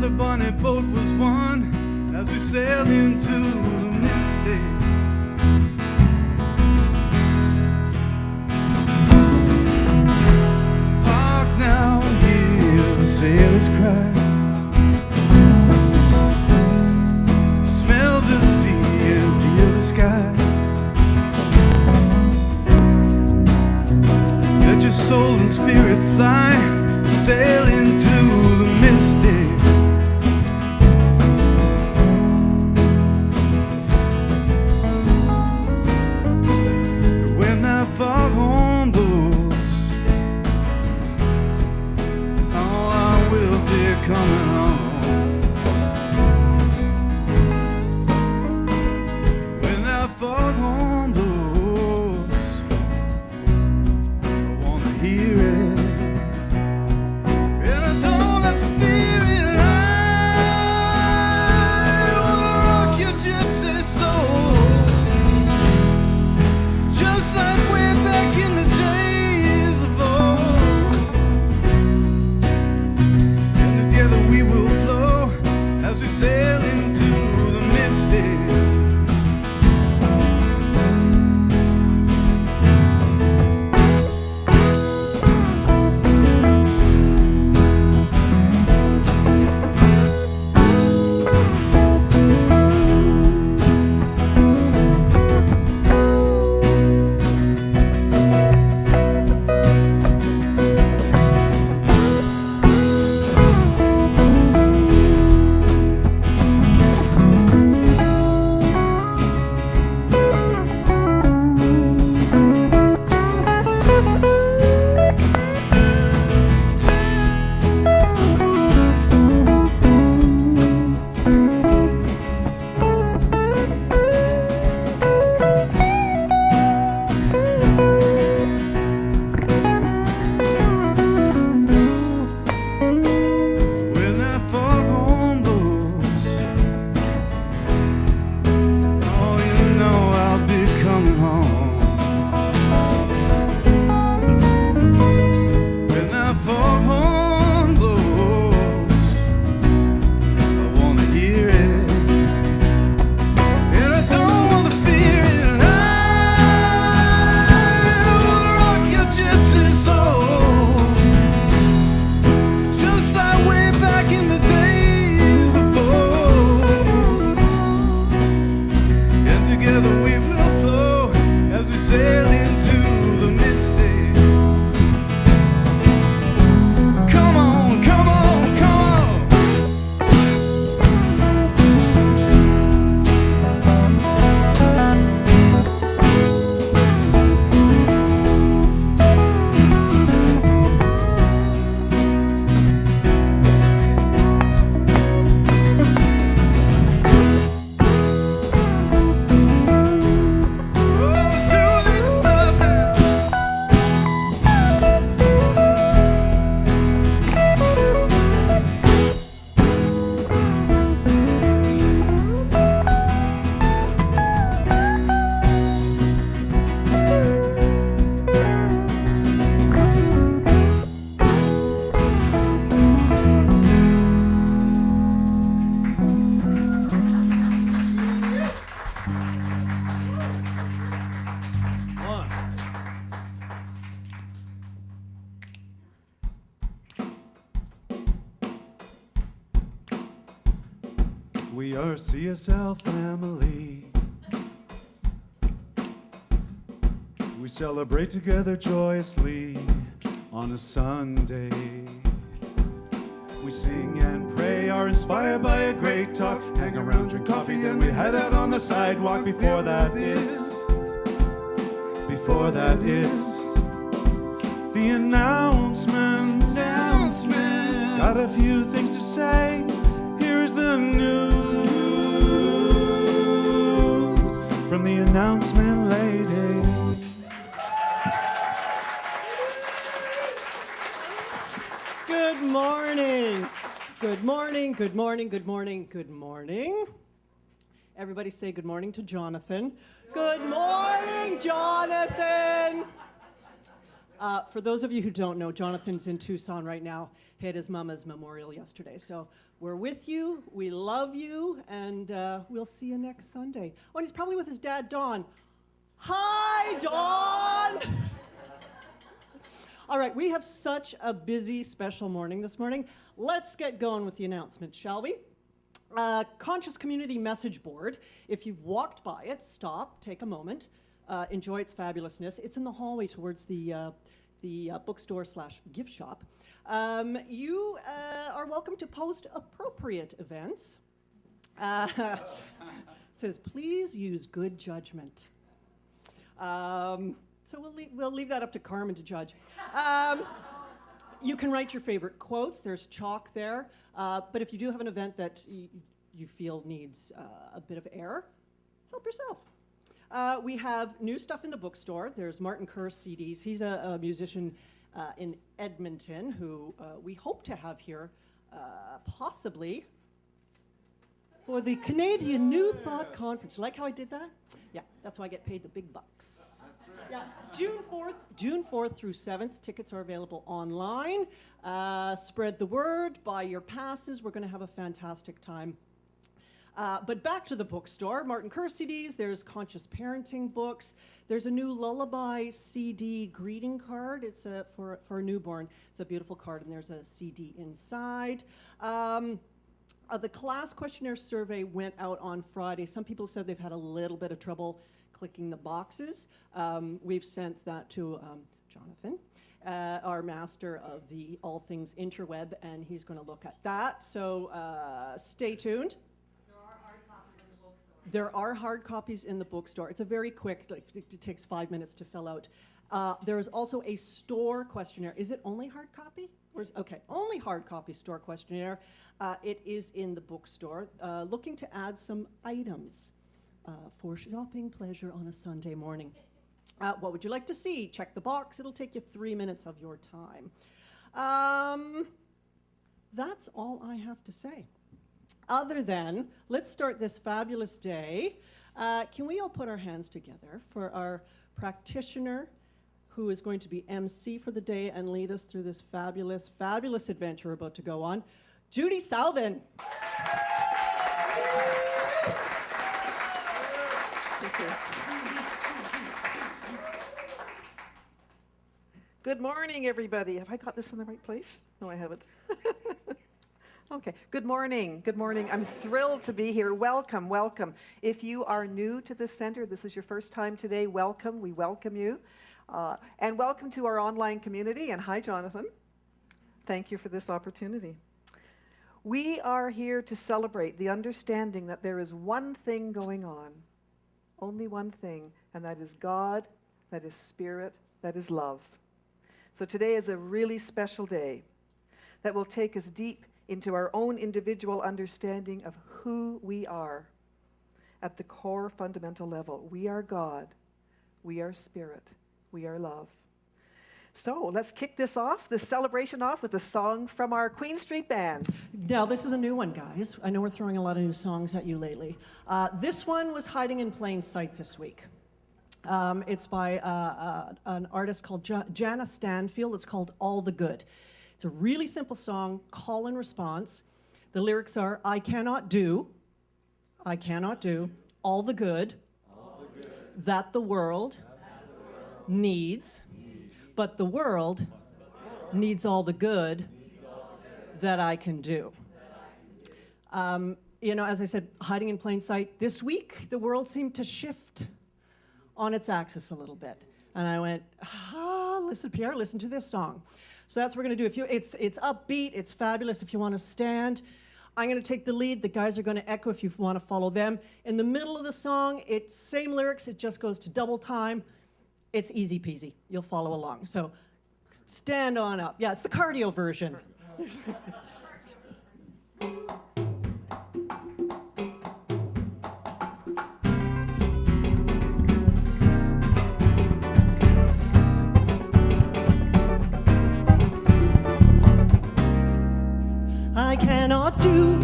the bonnet boat was one as we sailed into the misty. Hark now and hear the sailors cry. Smell the sea and feel the sky. Let your soul and spirit fly, sail into the misty. When that foghorn blows, oh, I will be coming home. When that foghorn blows, I wanna hear it. And I don't have to fear it. I wanna rock your gypsy soul, just like way back in the days of old. And together we will flow as we sail into the misty. When that foghorn blows, oh, you know I'll be coming home. When that foghorn blows, I wanna hear it. And I don't wanna fear it. I wanna rock your gypsy soul, just like way back in the days of old. And together we will flow as we sail into the misty. Come on, come on, come on. Oh, it's too late to stop now. We are CSL family. We celebrate together joyously on a Sunday. We sing and pray, are inspired by a great talk, hang around, drink coffee, then we head out on the sidewalk. Before that is the announcements. Got a few things to say. Here's the news from the announcement lady. Good morning. Good morning, good morning, good morning, good morning. Everybody say good morning to Jonathan. Good morning, Jonathan. For those of you who don't know, Jonathan's in Tucson right now. He had his mama's memorial yesterday. So we're with you, we love you, and we'll see you next Sunday. Oh, and he's probably with his dad, Don. Hi, Don! All right, we have such a busy, special morning this morning. Let's get going with the announcement, shall we? Conscious Community Message Board. If you've walked by it, stop, take a moment, enjoy its fabulousness. It's in the hallway towards the bookstore/gift shop. You are welcome to post appropriate events. It says, please use good judgment. So we'll leave that up to Carmen to judge. You can write your favorite quotes. There's chalk there. But if you do have an event that you feel needs a bit of air, help yourself. We have new stuff in the bookstore. There's Martin Kerr CDs. He's a musician in Edmonton who we hope to have here possibly for the Canadian New Thought Conference. You like how I did that? Yeah, that's why I get paid the big bucks. Yeah, June 4th through 7th. Tickets are available online. Spread the word, buy your passes. We're going to have a fantastic time. But back to the bookstore. Martin Kerr CDs, there's conscious parenting books. There's a new lullaby CD greeting card. It's for a newborn. It's a beautiful card, and there's a CD inside. The class questionnaire survey went out on Friday. Some people said they've had a little bit of trouble clicking the boxes. We've sent that to Jonathan, our master of the all things interweb, and he's going to look at that. So stay tuned. There are hard copies in the bookstore. It's a very quick, it takes 5 minutes to fill out. There is also a store questionnaire. Is it only hard copy? Okay, only hard copy store questionnaire. It is in the bookstore. Looking to add some items for shopping pleasure on a Sunday morning. What would you like to see? Check the box. It'll take you 3 minutes of your time. That's all I have to say. Other than, let's start this fabulous day. Can we all put our hands together for our practitioner who is going to be MC for the day and lead us through this fabulous, fabulous adventure we're about to go on, Judy Southern. Good morning, everybody. Have I got this in the right place? No, I haven't. Okay. Good morning. Good morning. I'm thrilled to be here. Welcome, welcome. If you are new to this center, this is your first time today, welcome. We welcome you. And welcome to our online community. And hi, Jonathan. Thank you for this opportunity. We are here to celebrate the understanding that there is one thing going on, only one thing, and that is God, that is Spirit, that is love. So today is a really special day that will take us deep into our own individual understanding of who we are at the core fundamental level. We are God, we are Spirit, we are love. So let's kick this celebration off with a song from our Queen Street Band. Now, this is a new one, guys. I know we're throwing a lot of new songs at you lately. This one was hiding in plain sight this week. It's by an artist called Jana Stanfield. It's called All the Good. It's a really simple song, call and response. The lyrics are, I cannot do all the good that the world needs, but the world needs all the good that I can do. As I said, hiding in plain sight, this week the world seemed to shift on its axis a little bit. And I went, listen, Pierre, listen to this song. So that's what we're going to do. It's upbeat, it's fabulous. If you want to stand, I'm going to take the lead. The guys are going to echo if you want to follow them. In the middle of the song, it's same lyrics. It just goes to double time. It's easy peasy. You'll follow along. So stand on up. Yeah, it's the cardio version. I cannot do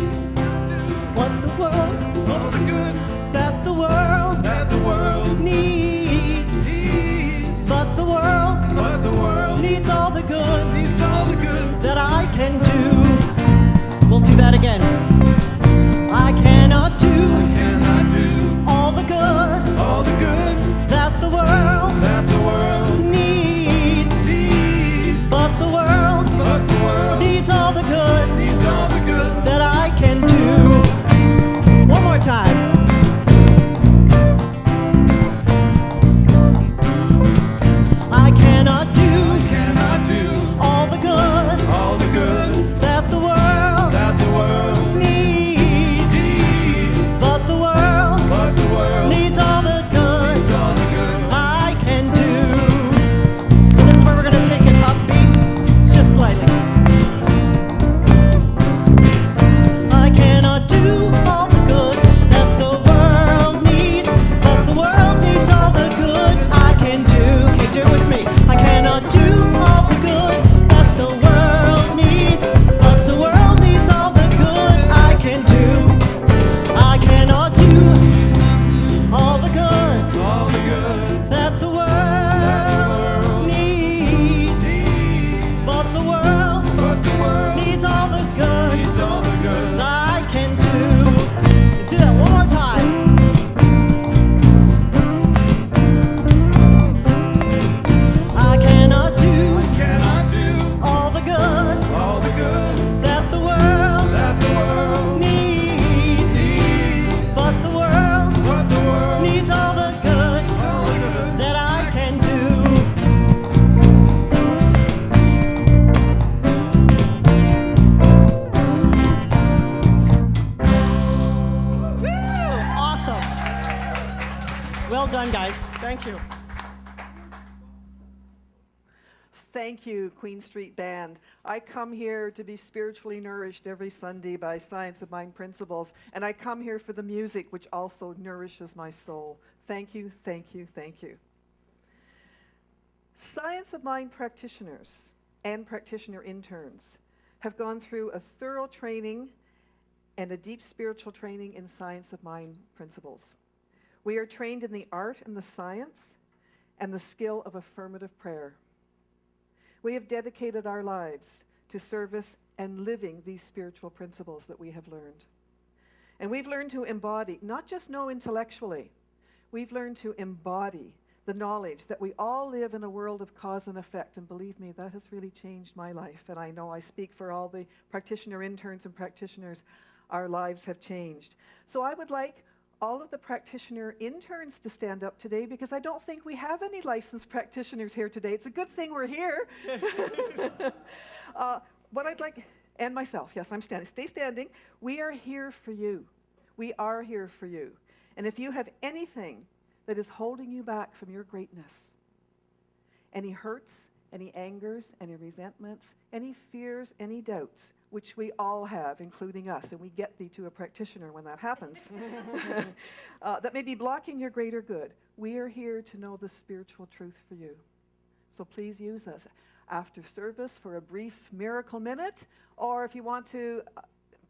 what the world All the good that the world that the world needs, needs, but the world but the world We'll do that again. I cannot do cannot do all the good all the good that the world needs, but the world needs all the good needs all the good. that I can do. One more time. I cannot do all the good All the good that the world needs, but the world needs all the good all the good. I can do. So this is where we're going to take it upbeat, just slightly. I cannot do all the good that the world needs, but the world needs all the good I can do. Okay, do it with me. I cannot do all the good that the world needs, but the world needs all the good I can do. I cannot do all the good All the good that the world needs, but the world needs all the good needs all the good. I can do. Let's do that one more time. I cannot do Cannot do all the good all the good that the that the world world needs, needs. but the world But the world needs all the good all the good that I can do. Woo! Awesome. Well done, guys. Thank you. Thank you, Queen Street Band. I come here to be spiritually nourished every Sunday by Science of Mind principles, and I come here for the music, which also nourishes my soul. Thank you, thank you, thank you. Science of Mind practitioners and practitioner interns have gone through a thorough training and a deep spiritual training in Science of Mind principles. We are trained in the art and the science and the skill of affirmative prayer. We have dedicated our lives to service and living these spiritual principles that we have learned. And we've learned to embody, not just know intellectually, we've learned to embody the knowledge that we all live in a world of cause and effect. And believe me, that has really changed my life. And I know I speak for all the practitioner interns and practitioners. Our lives have changed. So I would like all of the practitioner interns to stand up today, because I don't think we have any licensed practitioners here today. It's a good thing we're here. What I'd like, and myself, yes, I'm standing. Stay standing. We are here for you. We are here for you. And if you have anything that is holding you back from your greatness, any hurts, any angers, any resentments, any fears, any doubts, which we all have, including us, and we get thee to a practitioner when that happens, that may be blocking your greater good, we are here to know the spiritual truth for you. So please use us after service for a brief miracle minute, or if you want to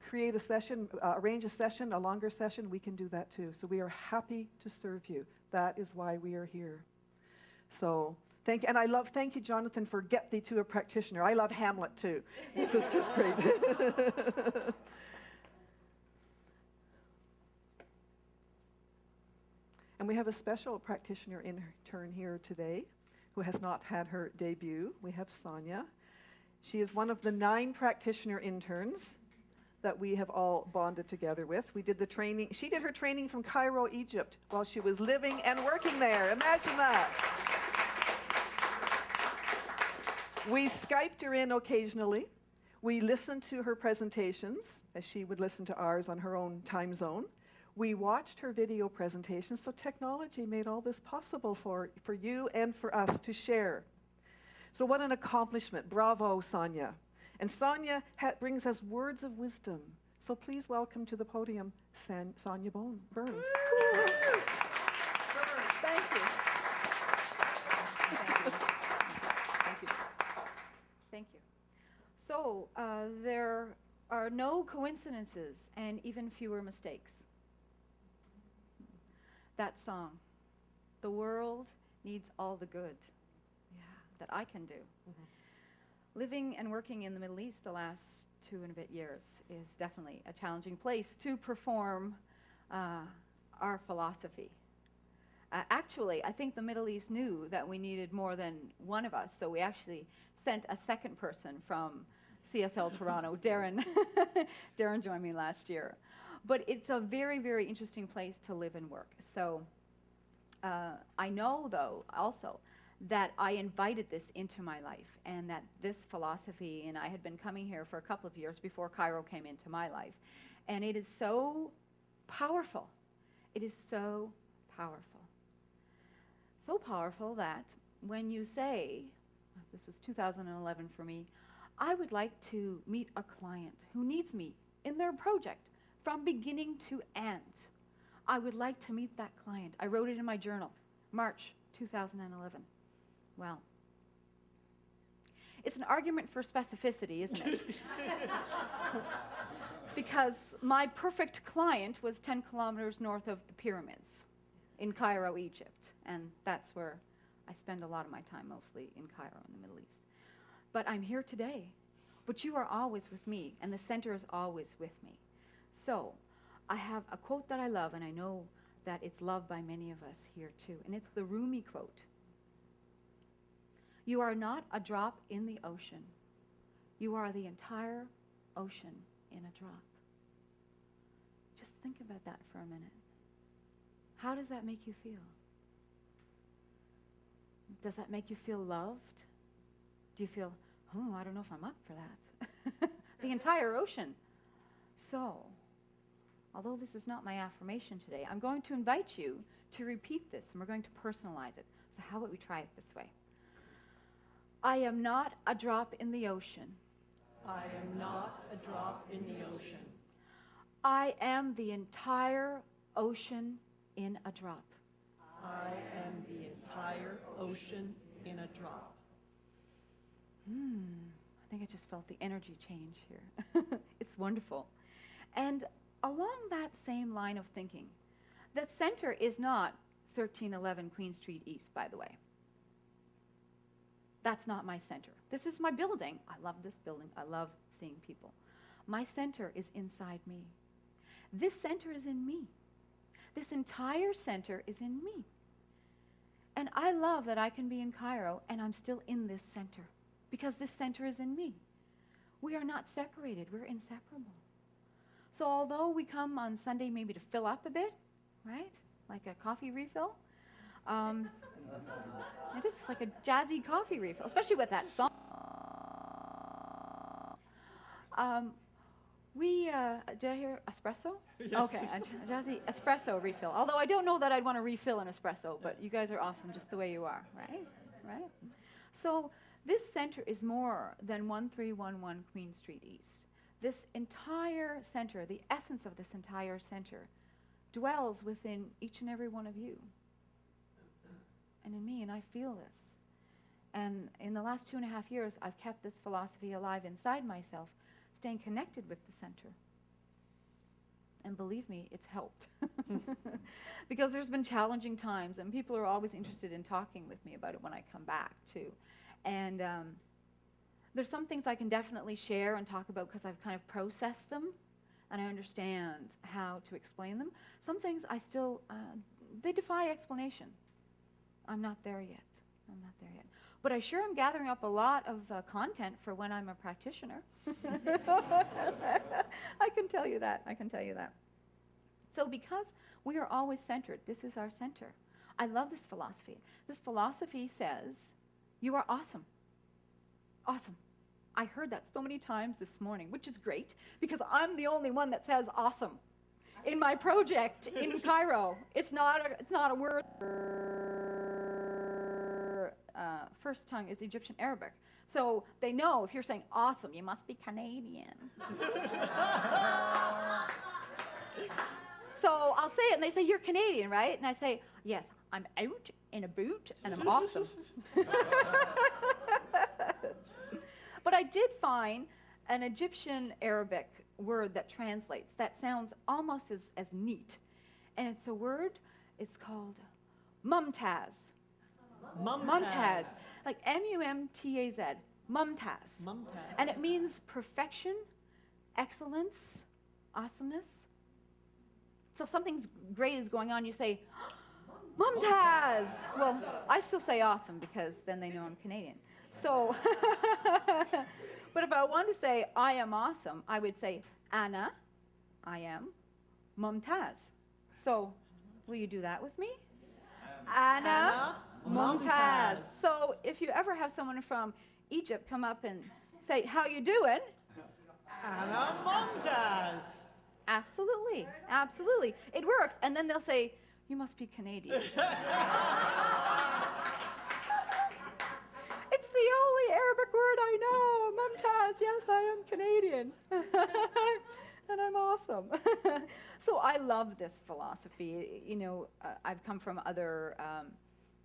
create a session, arrange a session, a longer session, we can do that too. So we are happy to serve you. That is why we are here. So thank you. And thank you, Jonathan, for get thee to a practitioner. I love Hamlet too. This is just great. And we have a special practitioner intern here today who has not had her debut. We have Sonia. She is one of the 9 practitioner interns that we have all bonded together with. We did the training. She did her training from Cairo, Egypt, while she was living and working there. Imagine that. We Skyped her in occasionally. We listened to her presentations, as she would listen to ours on her own time zone. We watched her video presentations, so technology made all this possible for you and for us to share. So what an accomplishment. Bravo, Sonia. And Sonia brings us words of wisdom. So please welcome to the podium, Sonia Byrne. Thank you. Thank you. Thank you. So there are no coincidences and even fewer mistakes. That song, the world needs all the good that I can do. living and working in the Middle East the last 2 and a bit years is definitely a challenging place to perform our philosophy. Actually, I think the Middle East knew that we needed more than one of us, so we actually sent a second person from CSL Toronto, Darren. Darren joined me last year. But it's a very, very interesting place to live and work. So I know, though, also, that I invited this into my life, and that this philosophy, and I had been coming here for a couple of years before Cairo came into my life, and it is so powerful. It is so powerful. So powerful that when you say, this was 2011 for me, I would like to meet a client who needs me in their project from beginning to end. I would like to meet that client. I wrote it in my journal, March 2011. Well, it's an argument for specificity, isn't it? Because my perfect client was 10 kilometers north of the pyramids in Cairo, Egypt. And that's where I spend a lot of my time, mostly in Cairo in the Middle East. But I'm here today. But you are always with me, and the center is always with me. So I have a quote that I love, and I know that it's loved by many of us here too. And it's the Rumi quote. You are not a drop in the ocean. You are the entire ocean in a drop. Just think about that for a minute. How does that make you feel? Does that make you feel loved? Do you feel, oh, I don't know if I'm up for that? The entire ocean. So, although this is not my affirmation today, I'm going to invite you to repeat this, and we're going to personalize it. So how about we try it this way? I am not a drop in the ocean. I am not a drop in the ocean. I am the entire ocean in a drop. I am the entire ocean in a drop. I think I just felt the energy change here. It's wonderful. And along that same line of thinking, the center is not 1311 Queen Street East, by the way. That's not my center. This is my building. I love this building. I love seeing people. My center is inside me. This center is in me. This entire center is in me. And I love that I can be in Cairo and I'm still in this center because this center is in me. We are not separated. We're inseparable. So although we come on Sunday maybe to fill up a bit, right? Like a coffee refill. It is like a jazzy coffee refill, especially with that song. Did I hear espresso? Yes. Okay, a jazzy espresso refill. Although I don't know that I'd want to refill an espresso, but you guys are awesome just the way you are, right? Right? So this center is more than 1311 Queen Street East. This entire center, the essence of this entire center, dwells within each and every one of you. And in me, and I feel this. And in the last 2.5 years, I've kept this philosophy alive inside myself, staying connected with the center. And believe me, it's helped. Because there's been challenging times, and people are always interested in talking with me about it when I come back, too. And there's some things I can definitely share and talk about because I've kind of processed them, and I understand how to explain them. Some things I still, they defy explanation. I'm not there yet. I'm not there yet. But I sure am gathering up a lot of content for when I'm a practitioner. I can tell you that. I can tell you that. So because we are always centered, this is our center. I love this philosophy. This philosophy says, you are awesome. Awesome. I heard that so many times this morning, which is great, because I'm the only one that says awesome in my project in Cairo. It's not a word. First tongue is Egyptian Arabic. So they know if you're saying awesome, you must be Canadian. So I'll say it, and they say, you're Canadian, right? And I say, yes, I'm out in a boot, and I'm awesome. But I did find an Egyptian Arabic word that translates, that sounds almost as neat. And it's a word, it's called mumtaz. Mumtaz. Like M-U-M-T-A-Z. Mumtaz. Mumtaz. And it means perfection, excellence, awesomeness. So if something's great is going on, you say, Mumtaz! Well, I still say awesome because then they know I'm Canadian. So, but if I want to say I am awesome, I would say Anna, I am Mumtaz. So, will you do that with me? Anna Mumtaz. So, if you ever have someone from Egypt come up and say, how you doing? Anna Mumtaz. Absolutely, absolutely. It works. And then they'll say, you must be Canadian. It's the only Arabic word I know. Mumtaz, yes, I am Canadian. And I'm awesome. So I love this philosophy. You know, I've come from other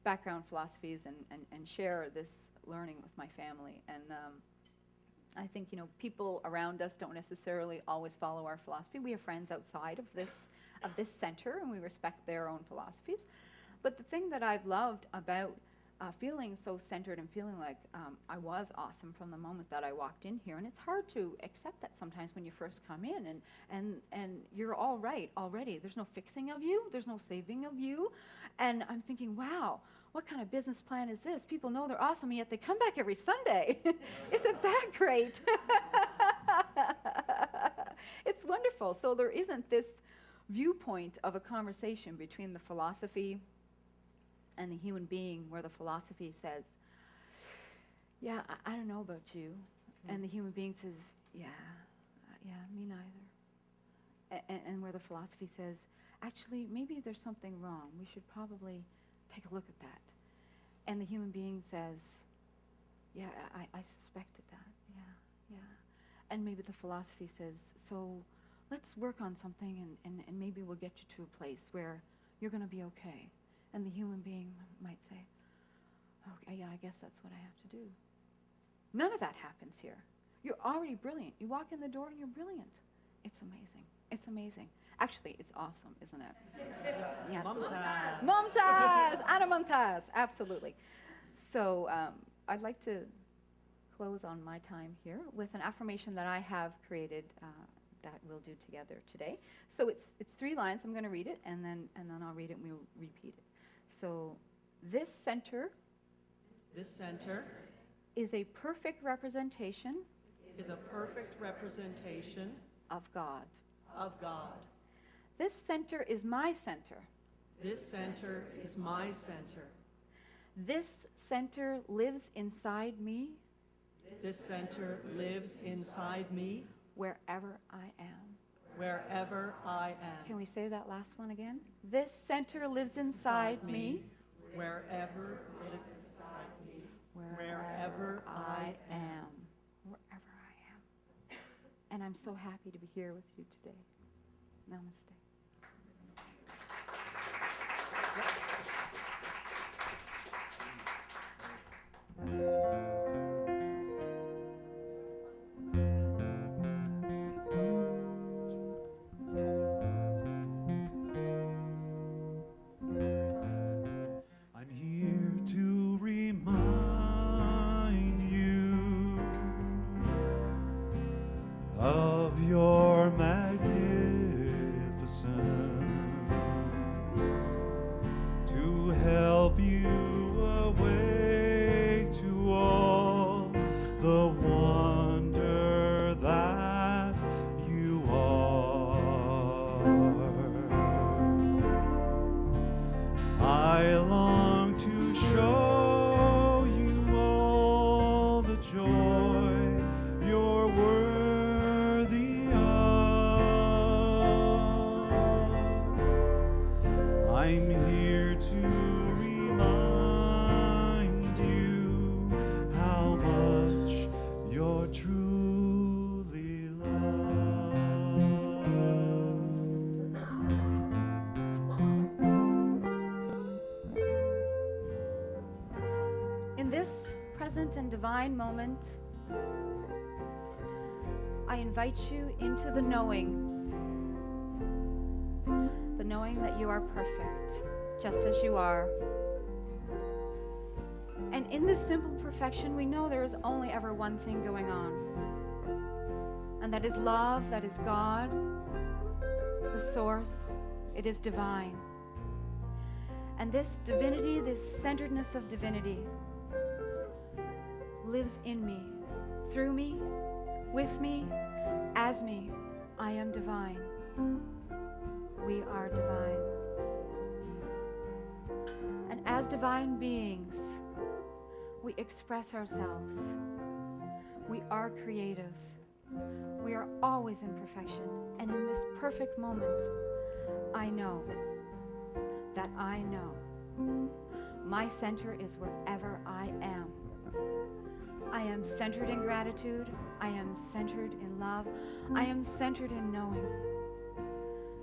background philosophies and share this learning with my family. And I think, you know, people around us don't necessarily always follow our philosophy. We have friends outside of this center, and we respect their own philosophies. But the thing that I've loved about feeling so centered and feeling like I was awesome from the moment that I walked in here, and it's hard to accept that sometimes when you first come in, and you're all right already. There's no fixing of you. There's no saving of you. And I'm thinking, wow, what kind of business plan is this? People know they're awesome, and yet they come back every Sunday. Isn't that great? It's wonderful. So there isn't this viewpoint of a conversation between the philosophy and the human being where the philosophy says, yeah, I don't know about you. And the human being says, yeah, me neither. And where the philosophy says, actually, maybe there's something wrong. We should probably take a look at that. And the human being says, yeah, I suspected that, yeah. And maybe the philosophy says, so let's work on something and maybe we'll get you to a place where you're going to be okay. And the human being might say, okay, yeah, I guess that's what I have to do. None of that happens here. You're already brilliant. You walk in the door and you're brilliant. It's amazing. It's amazing. Actually, it's awesome, isn't it? Yeah, Mumtaz. Mumtaz! Anna Mumtaz, absolutely. So I'd like to close on my time here with an affirmation that I have created that we'll do together today. So it's 3 lines. I'm going to read it, and then I'll read it and we'll repeat it. So this center is a perfect representation is a perfect representation of God. of God. This center is my center. This center is my center. This center lives inside me This center lives inside me wherever I am. wherever I Can am. we say that last one again? This center lives inside me Wherever it is inside me. Wherever I am. Wherever I am. And I'm so happy to be here with you today. Namaste. I'm here to remind you of your magnificence, to help you awake to all the wonder that you are. I long to show you all the joy you're worthy of. I'm here to remind you how much you're truly loved. In this present and divine moment, I invite you into the knowing that you are perfect, just as you are. And in this simple perfection, we know there is only ever one thing going on. And that is love, that is God, the source. It is divine. And this divinity, this centeredness of divinity, lives in me, through me, with me, as me. I am divine. We are divine. And as divine beings, we express ourselves. We are creative. We are always in perfection. And in this perfect moment, I know that I know my center is wherever I am. I am centered in gratitude. I am centered in love. I am centered in knowing.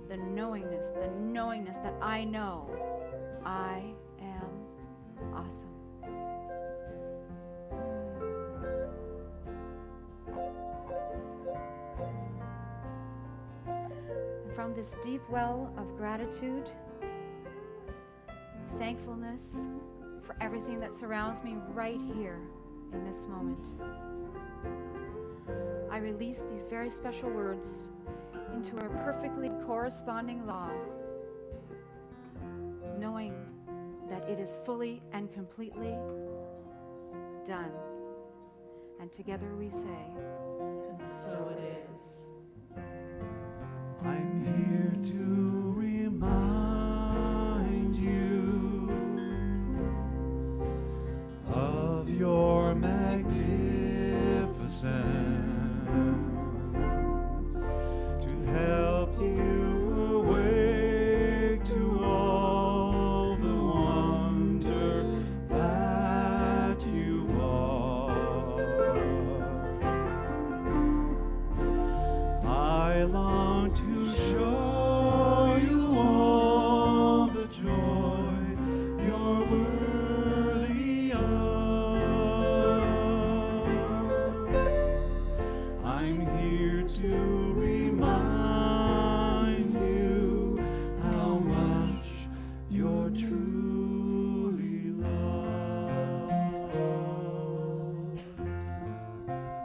The knowingness that I know I am awesome. And from this deep well of gratitude, thankfulness for everything that surrounds me right here in this moment, I release these very special words into a perfectly corresponding law, knowing that it is fully and completely done. And together we say, And so it is. I'm here to remind you of your magnificence, to help you awake to all the wonder that you are. I long to show you all the joy you're worthy of. I'm here to remind you how much you're truly loved.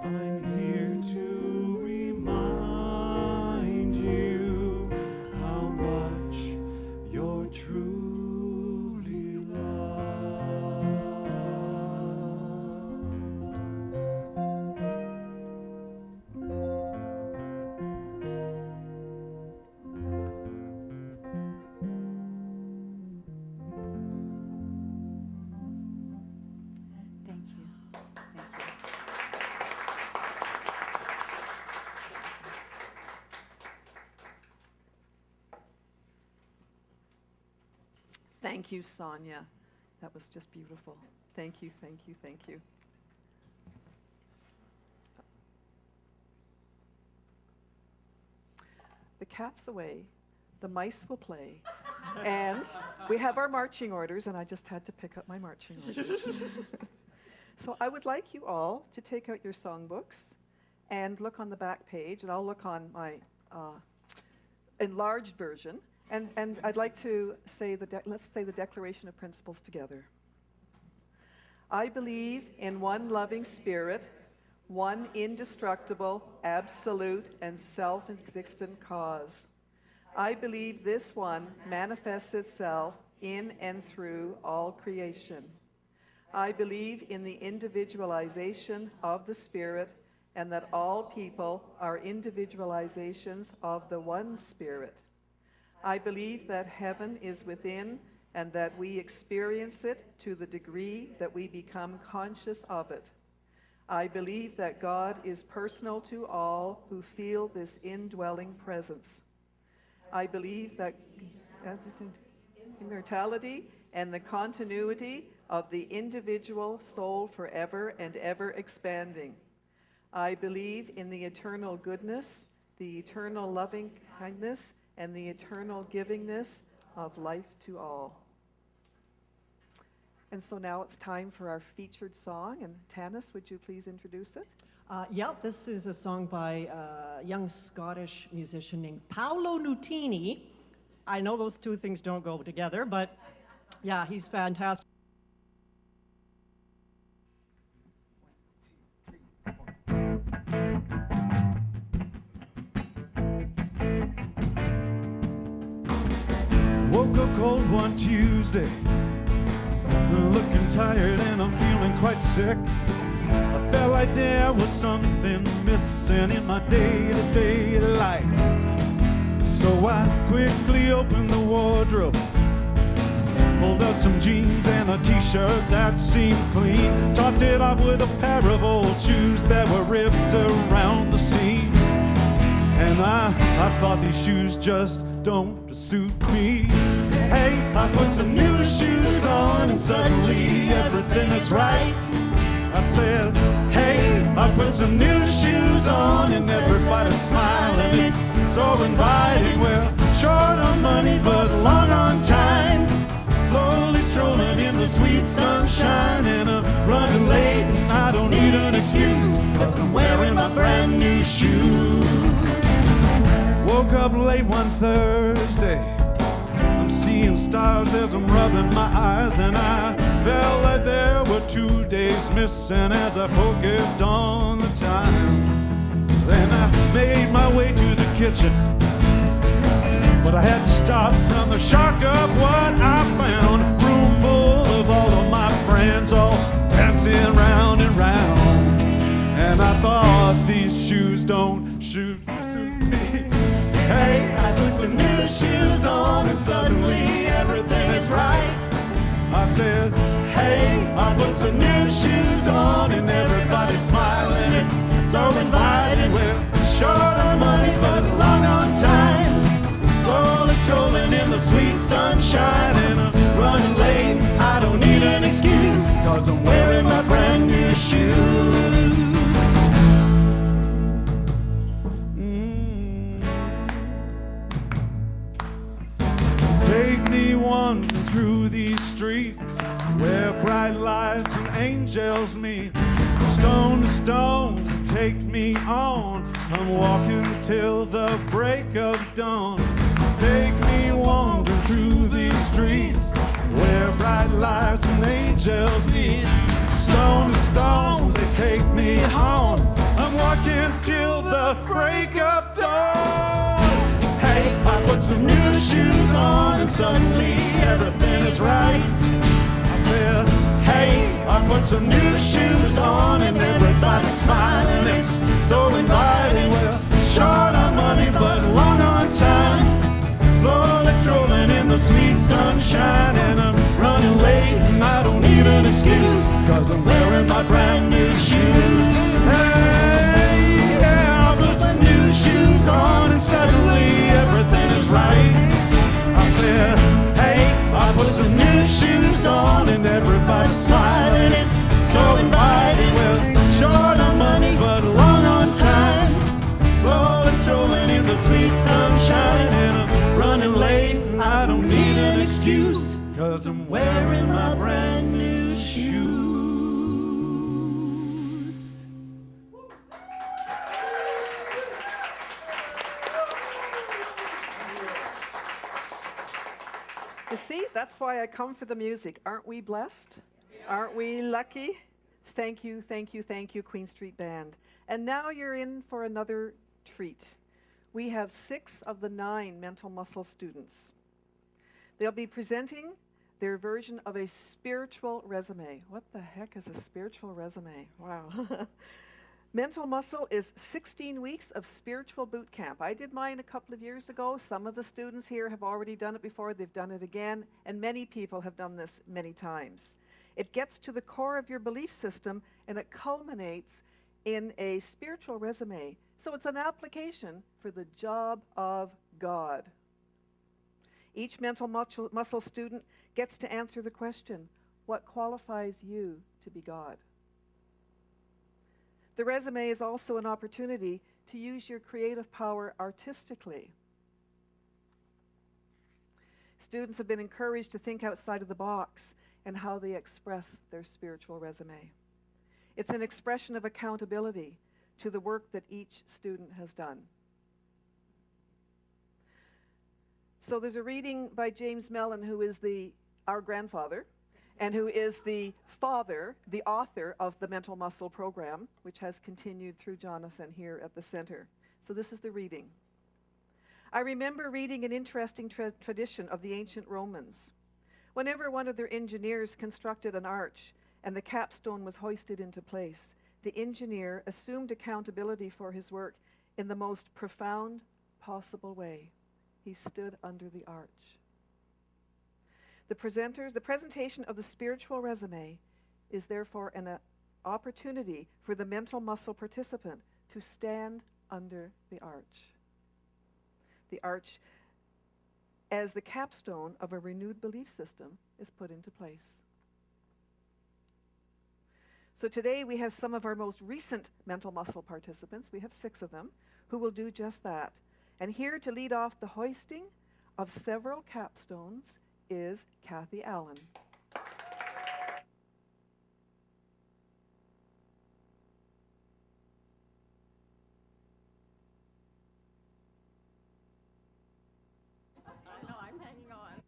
I'm here to remind you how much you're truly loved. thank you. Thank you. Thank you, Sonia. That was just beautiful. Thank you, thank you, thank you. The cat's away, the mice will play, and we have our marching orders, and I just had to pick up my marching orders. So I would like you all to take out your songbooks and look on the back page, and I'll look on my enlarged version. And I'd like to say let's say the Declaration of Principles together. I believe in one loving spirit, one indestructible, absolute, and self-existent cause. I believe this one manifests itself in and through all creation. I believe in the individualization of the Spirit and that all people are individualizations of the one Spirit. I believe that heaven is within and that we experience it to the degree that we become conscious of it. I believe that God is personal to all who feel this indwelling presence. I believe that immortality and the continuity of the individual soul forever and ever expanding. I believe in the eternal goodness, the eternal loving kindness, and the eternal givingness of life to all. And so now it's time for our featured song, and Tanis, would you please introduce it? This is a song by a young Scottish musician named Paolo Nutini. I know those two things don't go together, but yeah, he's fantastic. cold one Tuesday, looking tired and I'm feeling quite sick. I felt like there was something missing in my day-to-day life. So I quickly opened the wardrobe, pulled out some jeans and a t-shirt that seemed clean, topped it off with a pair of old shoes that were ripped around the seams. And I thought these shoes just don't suit me. Hey, I put some new shoes on and suddenly everything is right. I said, hey, I put some new shoes on and everybody's smiling. It's so inviting. Well, short on money but long on time, slowly strolling in the sweet sunshine, and I'm running late and I don't need an excuse, 'cause I'm wearing my brand new shoes. Woke up late one Thursday, I'm seeing stars as I'm rubbing my eyes, and I felt like there were 2 days missing as I focused on the time. Then I made my way to the kitchen, but I had to stop from the shock of what I found. A room full of all of my friends all dancing round and round. And I thought these shoes don't suit me. Hey, I put some new shoes on and suddenly everything is right. I said, hey, I put some new shoes on and everybody's smiling. It's so inviting. We're short on money but long on time, slowly strolling in the sweet sunshine, and I'm running late. I don't need an excuse, 'cause I'm wearing my brand new shoes. Take me wandering through these streets where bright lights and angels meet. Stone to stone, take me on. I'm walking till the break of dawn. Take me wandering through these streets where bright lights and angels meet. Stone to stone, they take me home. I'm walking till the break of dawn. Hey, I put some new shoes on and suddenly everything is right. I said, hey, I put some new shoes on and everybody's smiling. It's so inviting. Well, short on money but long on time, slowly strolling in the sweet sunshine, and I'm running late and I don't need an excuse, 'cause I'm wearing my brand new shoes. Hey, yeah, I put some new shoes on and suddenly everything is right. I said, hey, I put some new shoes on and everybody's smiling. It's so inviting. Well, short on money but long on time, slowly strolling in the sweet sunshine, and I'm running late and I don't need an excuse, 'cause I'm wearing my brand new shoes. You see, that's why I come for the music. Aren't we blessed? Aren't we lucky? Thank you, thank you, thank you, Queen Street Band. And now you're in for another treat. We have 6 of the 9 mental muscle students. They'll be presenting their version of a spiritual resume. What the heck is a spiritual resume? Wow. Mental Muscle is 16 weeks of spiritual boot camp. I did mine a couple of years ago. Some of the students here have already done it before. They've done it again, and many people have done this many times. It gets to the core of your belief system, and it culminates in a spiritual resume. So it's an application for the job of God. Each mental muscle student gets to answer the question, what qualifies you to be God? The resume is also an opportunity to use your creative power artistically. Students have been encouraged to think outside of the box and how they express their spiritual resume. It's an expression of accountability to the work that each student has done. So there's a reading by James Mellon, who is our grandfather, and who is the father, the author of the Mental Muscle program, which has continued through Jonathan here at the center. So this is the reading. I remember reading an interesting tradition of the ancient Romans. Whenever one of their engineers constructed an arch and the capstone was hoisted into place, the engineer assumed accountability for his work in the most profound possible way. He stood under the arch. The presentation of the spiritual resume is therefore an opportunity for the mental muscle participant to stand under the arch. The arch as the capstone of a renewed belief system is put into place. So today we have some of our most recent mental muscle participants, we have 6 of them, who will do just that. And here to lead off the hoisting of several capstones is Kathy Allen. I know, I'm hanging on.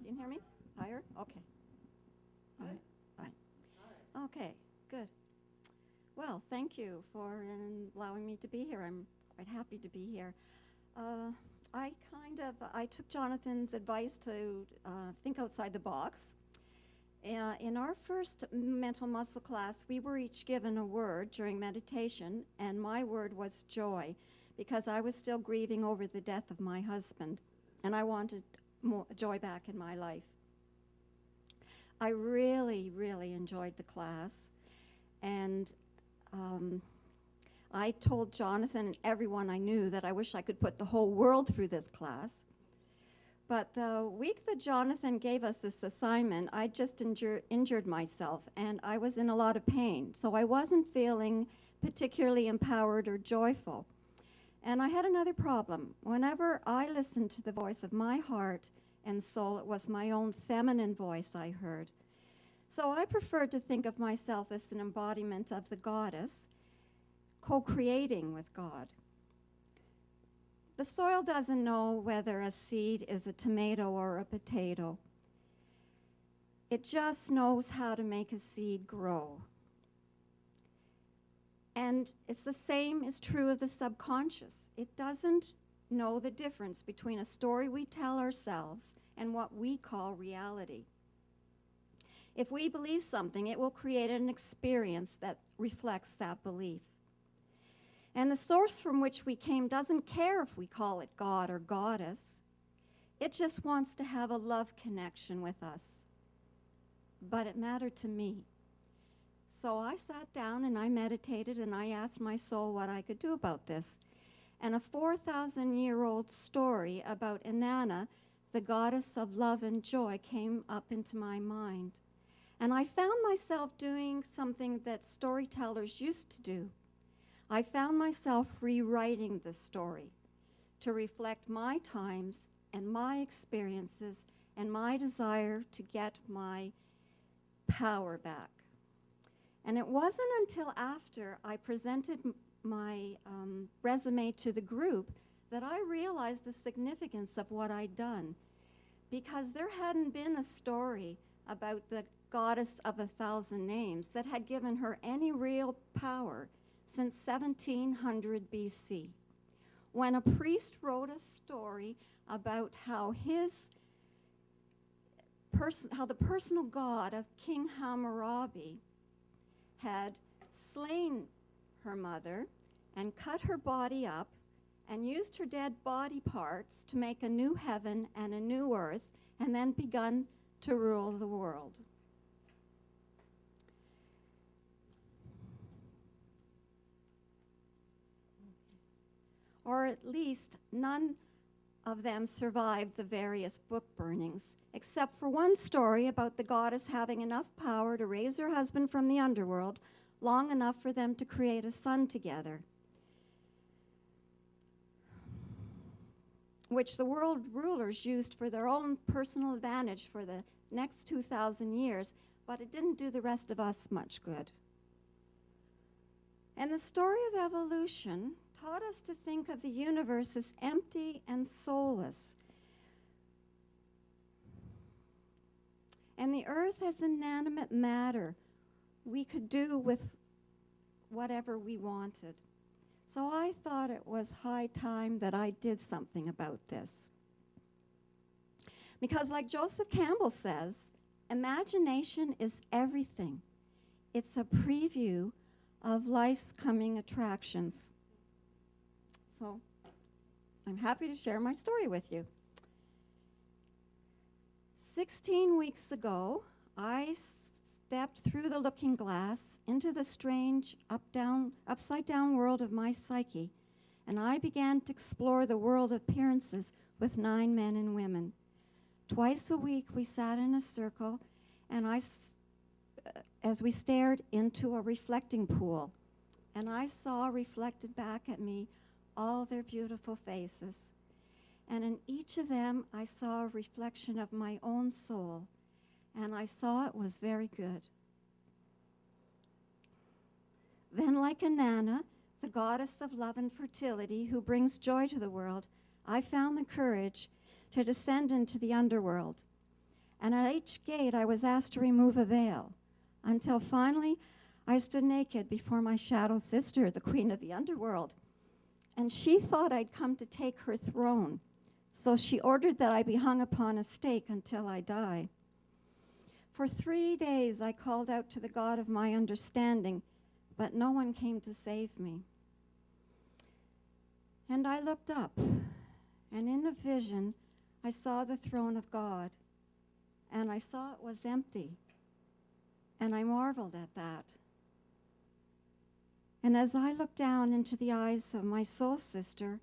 Can you hear me? Higher? Okay. All right. All right. Okay, good. Well, thank you for allowing me to be here. I'm quite happy to be here. I took Jonathan's advice to think outside the box. In our first mental muscle class, we were each given a word during meditation, and my word was joy, because I was still grieving over the death of my husband, and I wanted more joy back in my life. I really, really enjoyed the class, and I told Jonathan and everyone I knew that I wish I could put the whole world through this class. But the week that Jonathan gave us this assignment, I just injured myself, and I was in a lot of pain, so I wasn't feeling particularly empowered or joyful. And I had another problem. Whenever I listened to the voice of my heart and soul, it was my own feminine voice I heard. So I preferred to think of myself as an embodiment of the goddess, co-creating with God. The soil doesn't know whether a seed is a tomato or a potato. It just knows how to make a seed grow. And it's the same is true of the subconscious. It doesn't know the difference between a story we tell ourselves and what we call reality. If we believe something, it will create an experience that reflects that belief. And the source from which we came doesn't care if we call it God or goddess. It just wants to have a love connection with us. But it mattered to me. So I sat down and I meditated and I asked my soul what I could do about this. And a 4,000-year-old story about Inanna, the goddess of love and joy, came up into my mind. And I found myself doing something that storytellers used to do. I found myself rewriting the story to reflect my times and my experiences and my desire to get my power back. And it wasn't until after I presented my resume to the group that I realized the significance of what I'd done, because there hadn't been a story about the goddess of 1,000 names that had given her any real power since 1700 BC, when a priest wrote a story about how the personal god of King Hammurabi had slain her mother and cut her body up and used her dead body parts to make a new heaven and a new earth, and then begun to rule the world. Or at least none of them survived the various book burnings, except for one story about the goddess having enough power to raise her husband from the underworld long enough for them to create a son together, which the world rulers used for their own personal advantage for the next 2,000 years, but it didn't do the rest of us much good. And the story of evolution taught us to think of the universe as empty and soulless, and the earth as inanimate matter we could do with whatever we wanted. So I thought it was high time that I did something about this. Because like Joseph Campbell says, imagination is everything. It's a preview of life's coming attractions. So I'm happy to share my story with you. 16 weeks ago, I stepped through the looking glass into the strange upside down world of my psyche, and I began to explore the world of appearances with 9 men and women. Twice a week, we sat in a circle, and as we stared into a reflecting pool, and I saw reflected back at me all their beautiful faces. And in each of them, I saw a reflection of my own soul, and I saw it was very good. Then, like Inanna, the goddess of love and fertility who brings joy to the world, I found the courage to descend into the underworld. And at each gate, I was asked to remove a veil, until finally I stood naked before my shadow sister, the queen of the underworld. And she thought I'd come to take her throne, so she ordered that I be hung upon a stake until I die. For 3 days I called out to the God of my understanding, but no one came to save me. And I looked up, and in a vision I saw the throne of God, and I saw it was empty, and I marveled at that. And as I looked down into the eyes of my soul sister,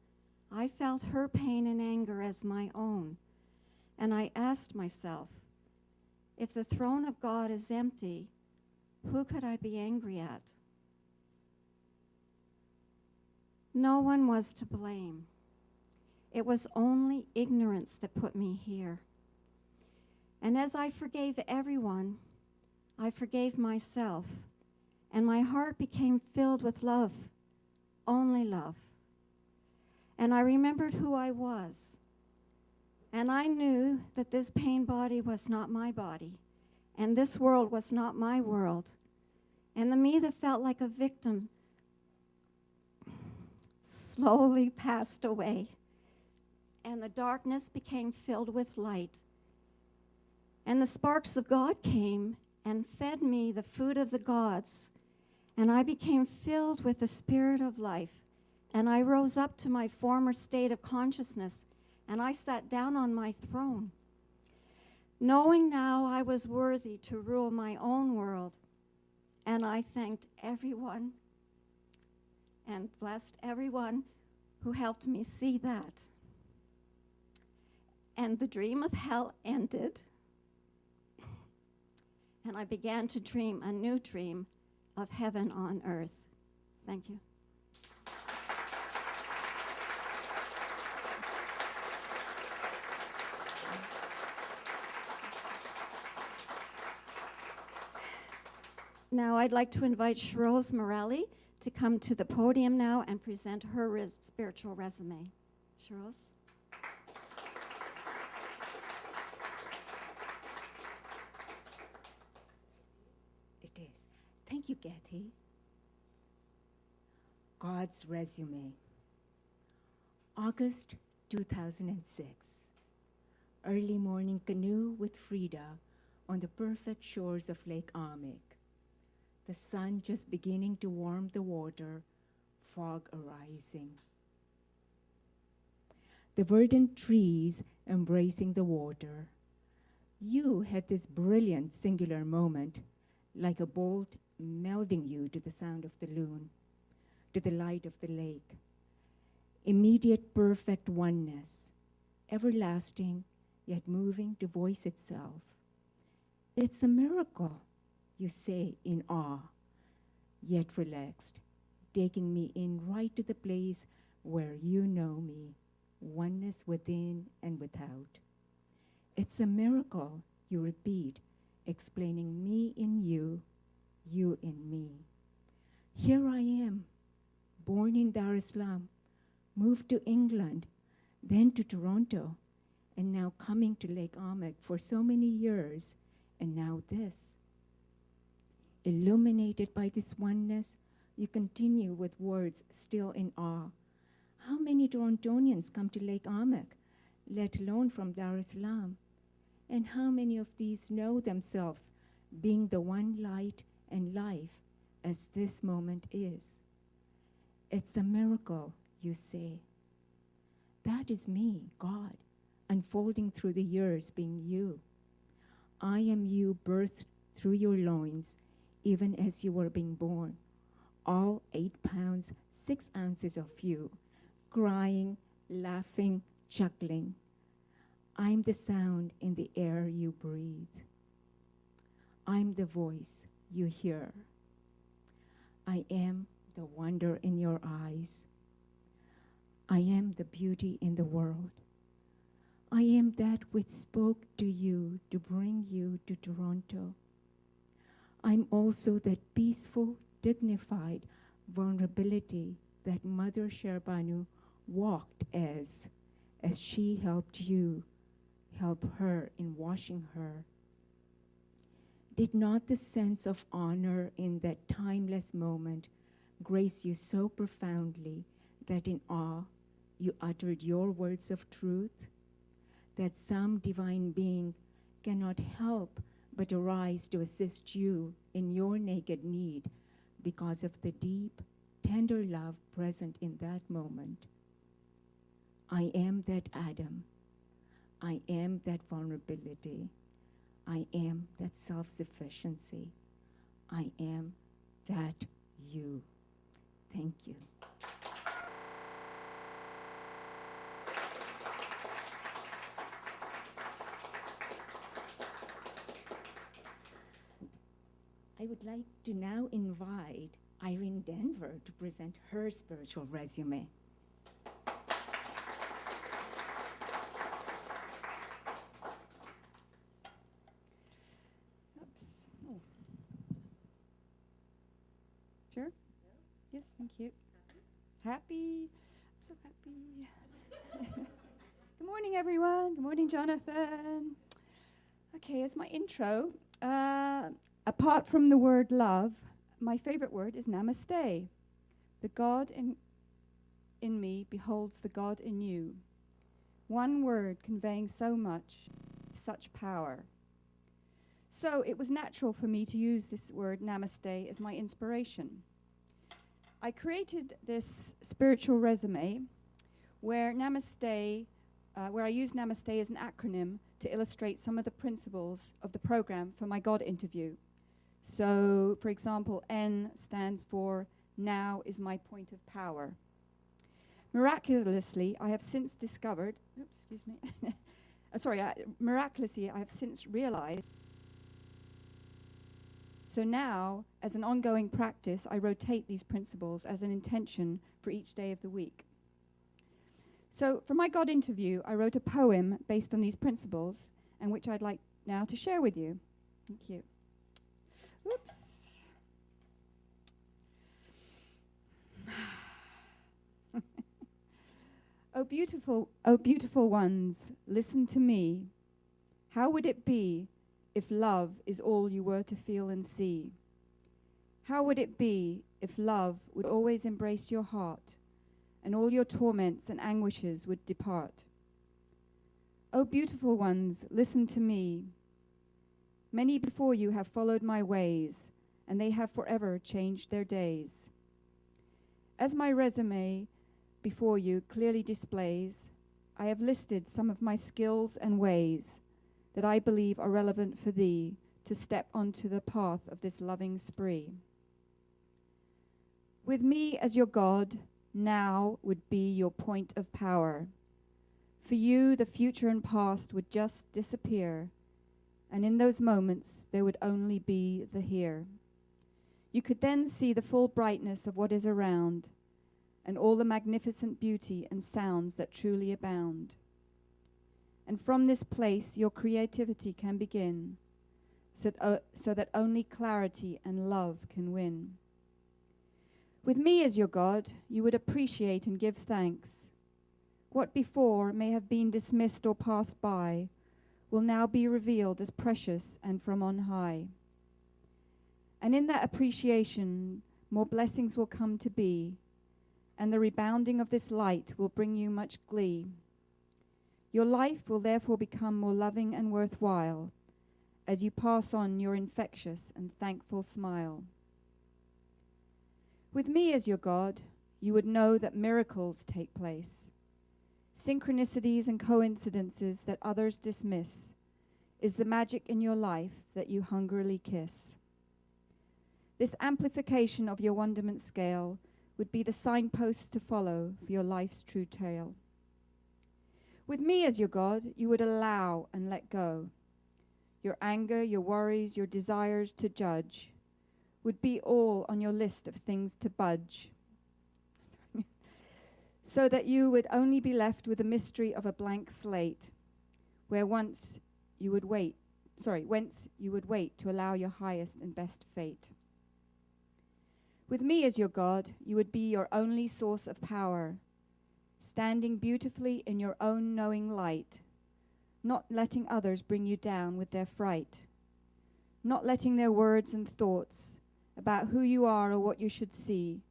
I felt her pain and anger as my own. And I asked myself, if the throne of God is empty, who could I be angry at? No one was to blame. It was only ignorance that put me here. And as I forgave everyone, I forgave myself. And my heart became filled with love, only love. And I remembered who I was. And I knew that this pain body was not my body, and this world was not my world. And the me that felt like a victim slowly passed away, and the darkness became filled with light. And the sparks of God came and fed me the food of the gods, and I became filled with the spirit of life. And I rose up to my former state of consciousness, and I sat down on my throne, knowing now I was worthy to rule my own world. And I thanked everyone and blessed everyone who helped me see that. And the dream of hell ended, and I began to dream a new dream of heaven on earth. Thank you. Now I'd like to invite Sherose Morelli to come to the podium now and present her spiritual resume. Sherose? It is. Thank you, Kathy. God's resume. August 2006. Early morning canoe with Frida on the perfect shores of Lake Amic. The sun just beginning to warm the water, fog arising. The verdant trees embracing the water. You had this brilliant singular moment, like a bolt melding you to the sound of the loon, to the light of the lake. Immediate perfect oneness, everlasting, yet moving to voice itself. It's a miracle, you say in awe, yet relaxed, taking me in right to the place where you know me, oneness within and without. It's a miracle, you repeat, explaining me in you, you in me. Here I am, born in Dar es Salaam, moved to England, then to Toronto, and now coming to Lake Amek for so many years, and now this. Illuminated by this oneness, you continue with words still in awe. How many Torontonians come to Lake Amek, let alone from Dar es Salaam? And how many of these know themselves being the one light and life as this moment is? It's a miracle, you say. That is me, God, unfolding through the years being you. I am you birthed through your loins, even as you were being born. All 8 pounds, 6 ounces of you, crying, laughing, chuckling. I'm the sound in the air you breathe. I'm the voice you hear. I am the wonder in your eyes. I am the beauty in the world. I am that which spoke to you to bring you to Toronto. I'm also that peaceful, dignified vulnerability that Mother Sherbanu walked as she helped you help her in washing her. Did not the sense of honor in that timeless moment grace you so profoundly that in awe you uttered your words of truth? That some divine being cannot help but arise to assist you in your naked need because of the deep, tender love present in that moment. I am that Adam. I am that vulnerability. I am that self-sufficiency. I am that you. Thank you. I would like to now invite Irene Denver to present her spiritual resume. Oops. Oh. Sure? Yes, thank you. Happy? I'm so happy. Good morning, everyone. Good morning, Jonathan. Okay, as my intro, apart from the word love, my favorite word is namaste. The God in me beholds the God in you. One word conveying so much, such power. So it was natural for me to use this word namaste as my inspiration. I created this spiritual resume where I use namaste as an acronym to illustrate some of the principles of the program for my God interview. So, for example, N stands for now is my point of power. Miraculously, I have since discovered, miraculously, I have since realized. So now, as an ongoing practice, I rotate these principles as an intention for each day of the week. So for my God interview, I wrote a poem based on these principles, and which I'd like now to share with you. Thank you. Oops. Oh beautiful ones, listen to me. How would it be if love is all you were to feel and see? How would it be if love would always embrace your heart and all your torments and anguishes would depart? Oh beautiful ones, listen to me. Many before you have followed my ways, and they have forever changed their days. As my resume before you clearly displays, I have listed some of my skills and ways that I believe are relevant for thee to step onto the path of this loving spree. With me as your God, now would be your point of power. For you, the future and past would just disappear, and in those moments, there would only be the here. You could then see the full brightness of what is around, and all the magnificent beauty and sounds that truly abound. And from this place, your creativity can begin, so that only clarity and love can win. With me as your God, you would appreciate and give thanks. What before may have been dismissed or passed by will now be revealed as precious and from on high. And in that appreciation, more blessings will come to be, and the rebounding of this light will bring you much glee. Your life will therefore become more loving and worthwhile as you pass on your infectious and thankful smile. With me as your God, you would know that miracles take place. Synchronicities and coincidences that others dismiss is the magic in your life that you hungrily kiss. This amplification of your wonderment scale would be the signposts to follow for your life's true tale. With me as your God, you would allow and let go. Your anger, your worries, your desires to judge would be all on your list of things to budge, so that you would only be left with the mystery of a blank slate, whence you would wait to allow your highest and best fate. With me as your God, you would be your only source of power, standing beautifully in your own knowing light, not letting others bring you down with their fright, not letting their words and thoughts about who you are or what you should see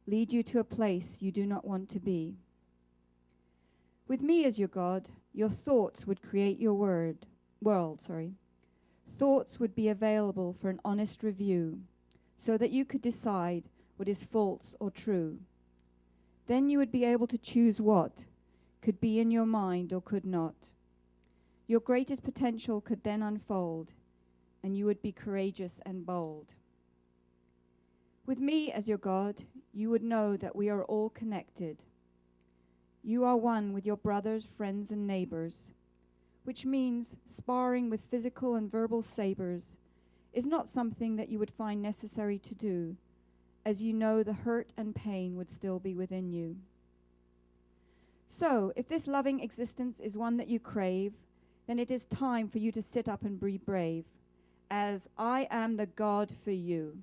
lead you to a place you do not want to be. With me as your God, your thoughts would create your world. Thoughts would be available for an honest review, so that you could decide what is false or true. Then you would be able to choose what could be in your mind or could not. Your greatest potential could then unfold, and you would be courageous and bold. With me as your God, you would know that we are all connected. You are one with your brothers, friends, and neighbors, which means sparring with physical and verbal sabers is not something that you would find necessary to do, as you know the hurt and pain would still be within you. So, if this loving existence is one that you crave, then it is time for you to sit up and be brave, as I am the God for you.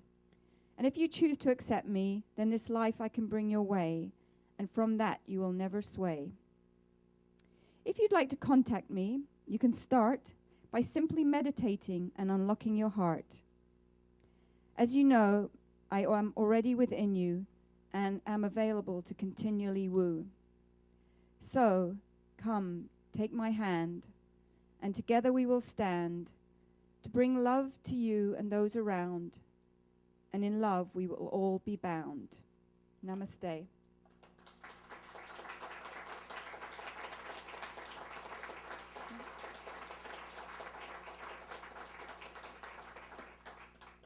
And if you choose to accept me, then this life I can bring your way, and from that you will never sway. If you'd like to contact me, you can start by simply meditating and unlocking your heart. As you know, I am already within you and am available to continually woo. So, come, take my hand, and together we will stand to bring love to you and those around, and in love we will all be bound. Namaste.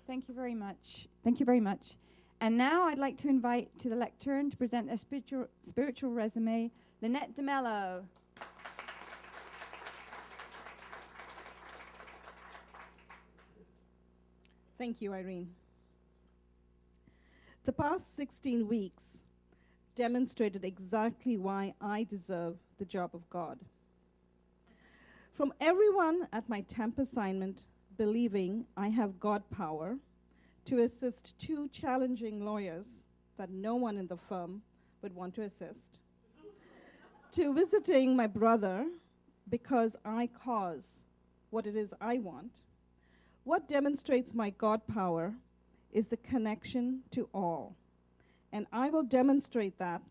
Thank you very much. Thank you very much. And now I'd like to invite to the lectern to present a spiritual resume, Lynette DeMello. Thank you, Irene. The past 16 weeks demonstrated exactly why I deserve the job of God. From everyone at my temp assignment believing I have God power to assist two challenging lawyers that no one in the firm would want to assist, to visiting my brother because I cause what it is I want, what demonstrates my God power is the connection to all. And I will demonstrate that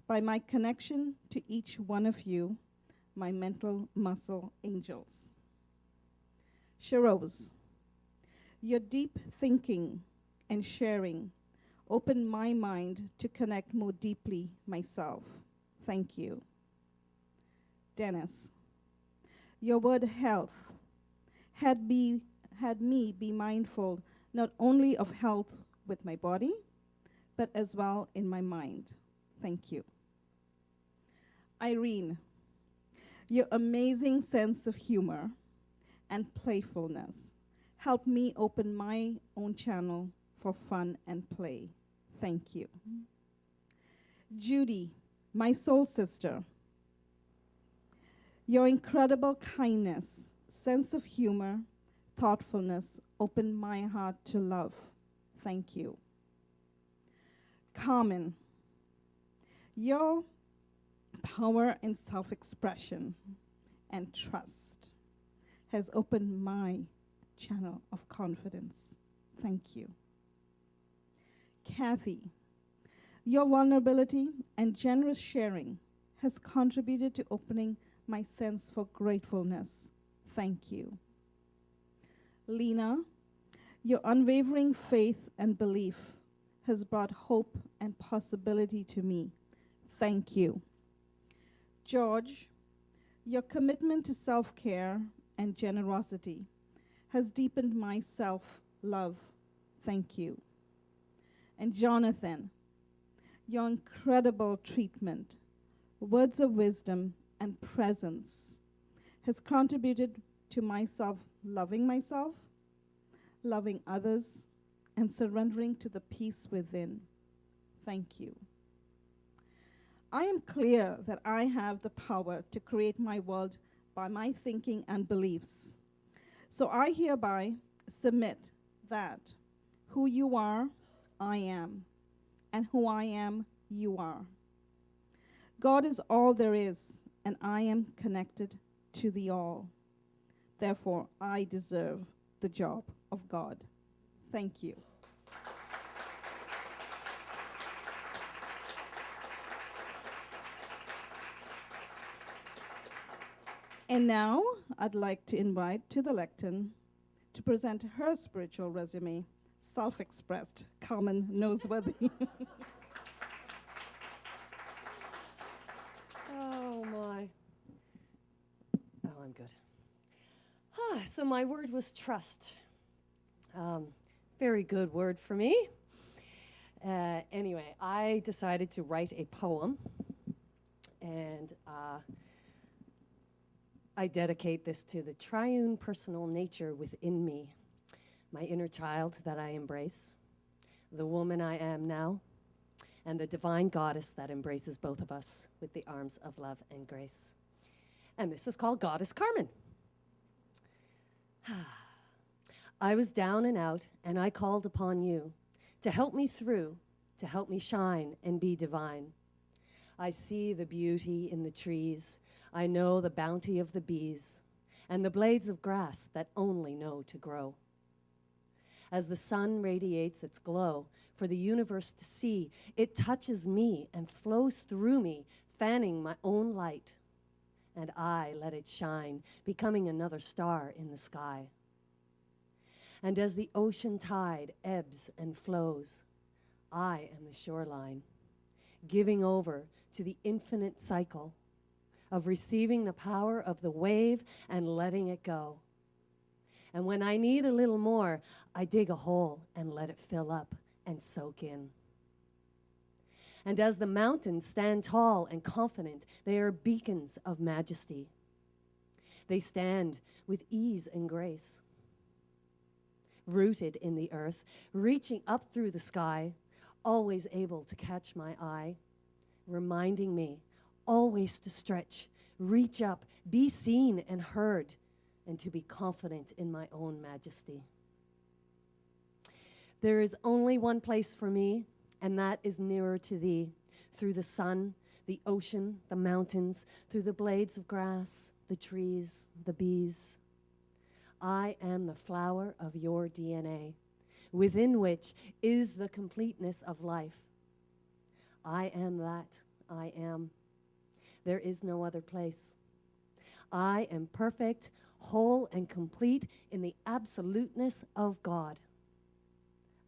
by my connection to each one of you, my mental muscle angels. Sharose, your deep thinking and sharing opened my mind to connect more deeply myself. Thank you. Dennis, your word health had me be mindful not only of health with my body, but as well in my mind. Thank you. Irene, Your amazing sense of humor and playfulness help me open my own channel for fun and play. Thank you. Judy, my soul sister, your incredible kindness, sense of humor, thoughtfulness opened my heart to love. Thank you. Carmen, your power in self-expression and trust has opened my channel of confidence. Thank you. Kathy, your vulnerability and generous sharing has contributed to opening my sense for gratefulness. Thank you. Lena, your unwavering faith and belief has brought hope and possibility to me. Thank you. George, your commitment to self-care and generosity has deepened my self-love. Thank you. And Jonathan, your incredible treatment, words of wisdom, and presence has contributed to myself, loving others, and surrendering to the peace within. Thank you. I am clear that I have the power to create my world by my thinking and beliefs. So I hereby submit that who you are, I am, and who I am, you are. God is all there is, and I am connected to the all. Therefore, I deserve the job of God. Thank you. And now, I'd like to invite to the lectern to present her spiritual resume, self-expressed, Carmen Noseworthy. Oh, my. Oh, I'm good. So my word was trust. Very good word for me. Anyway, I decided to write a poem, and I dedicate this to the triune personal nature within me, my inner child that I embrace, the woman I am now, and the divine goddess that embraces both of us with the arms of love and grace. And this is called Goddess Carmen. I was down and out, and I called upon you to help me through, to help me shine and be divine. I see the beauty in the trees. I know the bounty of the bees and the blades of grass that only know to grow. As the sun radiates its glow for the universe to see, it touches me and flows through me, fanning my own light. And I let it shine, becoming another star in the sky. And as the ocean tide ebbs and flows, I am the shoreline, giving over to the infinite cycle of receiving the power of the wave and letting it go. And when I need a little more, I dig a hole and let it fill up and soak in. And as the mountains stand tall and confident, they are beacons of majesty. They stand with ease and grace, rooted in the earth, reaching up through the sky, always able to catch my eye, reminding me always to stretch, reach up, be seen and heard, and to be confident in my own majesty. There is only one place for me, and that is nearer to thee, through the sun, the ocean, the mountains, through the blades of grass, the trees, the bees. I am the flower of your DNA, within which is the completeness of life. I am that I am. There is no other place. I am perfect, whole, and complete in the absoluteness of God.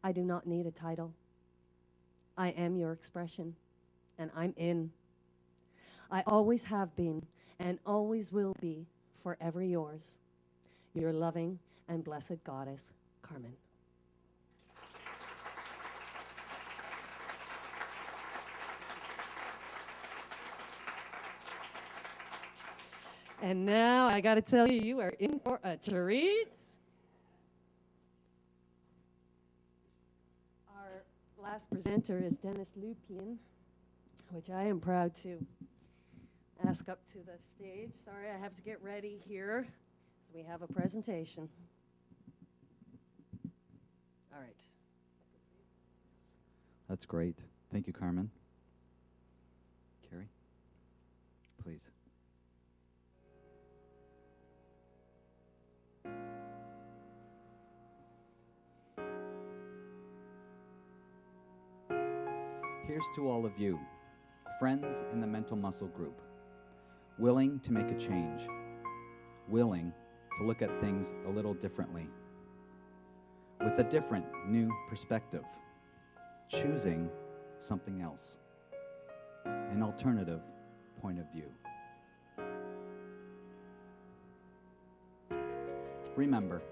I do not need a title. I am your expression, and I'm in. I always have been and always will be forever yours, your loving and blessed goddess, Carmen. And now I got to tell you, you are in for a treat. Our last presenter is Dennis Lupien, which I am proud to ask up to the stage. Sorry, I have to get ready here. So we have a presentation. All right. That's great. Thank you, Carmen. Carrie, please. Here's to all of you, friends in the Mental Muscle Group, willing to make a change, willing to look at things a little differently, with a different, new perspective, choosing something else, an alternative point of view. Remember,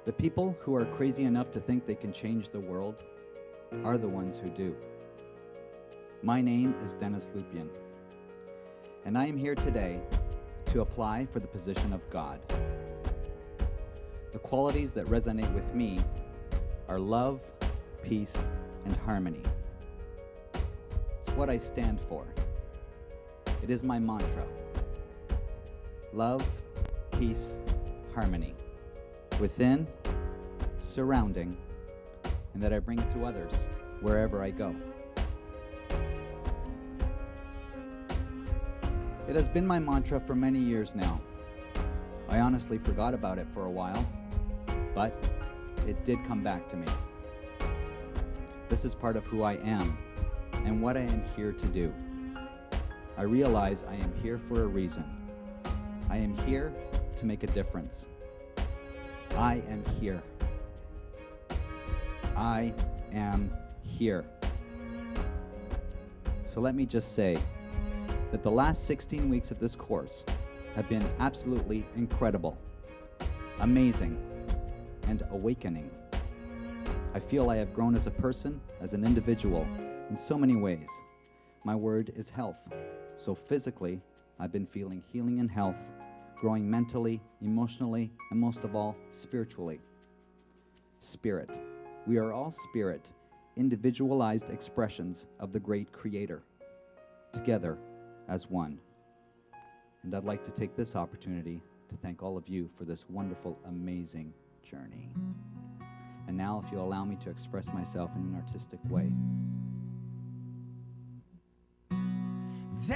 the people who are crazy enough to think they can change the world are the ones who do. My name is Dennis Lupien, and I am here today to apply for the position of God. The qualities that resonate with me are love, peace, and harmony. It's what I stand for. It is my mantra. Love, peace, harmony. Within, surrounding, and that I bring it to others wherever I go. It has been my mantra for many years now. I honestly forgot about it for a while, but it did come back to me. This is part of who I am and what I am here to do. I realize I am here for a reason. I am here to make a difference. I am here. I am here. So let me just say that the last 16 weeks of this course have been absolutely incredible, amazing, and awakening. I feel I have grown as a person, as an individual, in so many ways. My word is health. So physically, I've been feeling healing and health, growing mentally, emotionally, and most of all, spiritually. Spirit. We are all spirit, individualized expressions of the great Creator, together as one. And I'd like to take this opportunity to thank all of you for this wonderful, amazing journey. And now, if you'll allow me to express myself in an artistic way.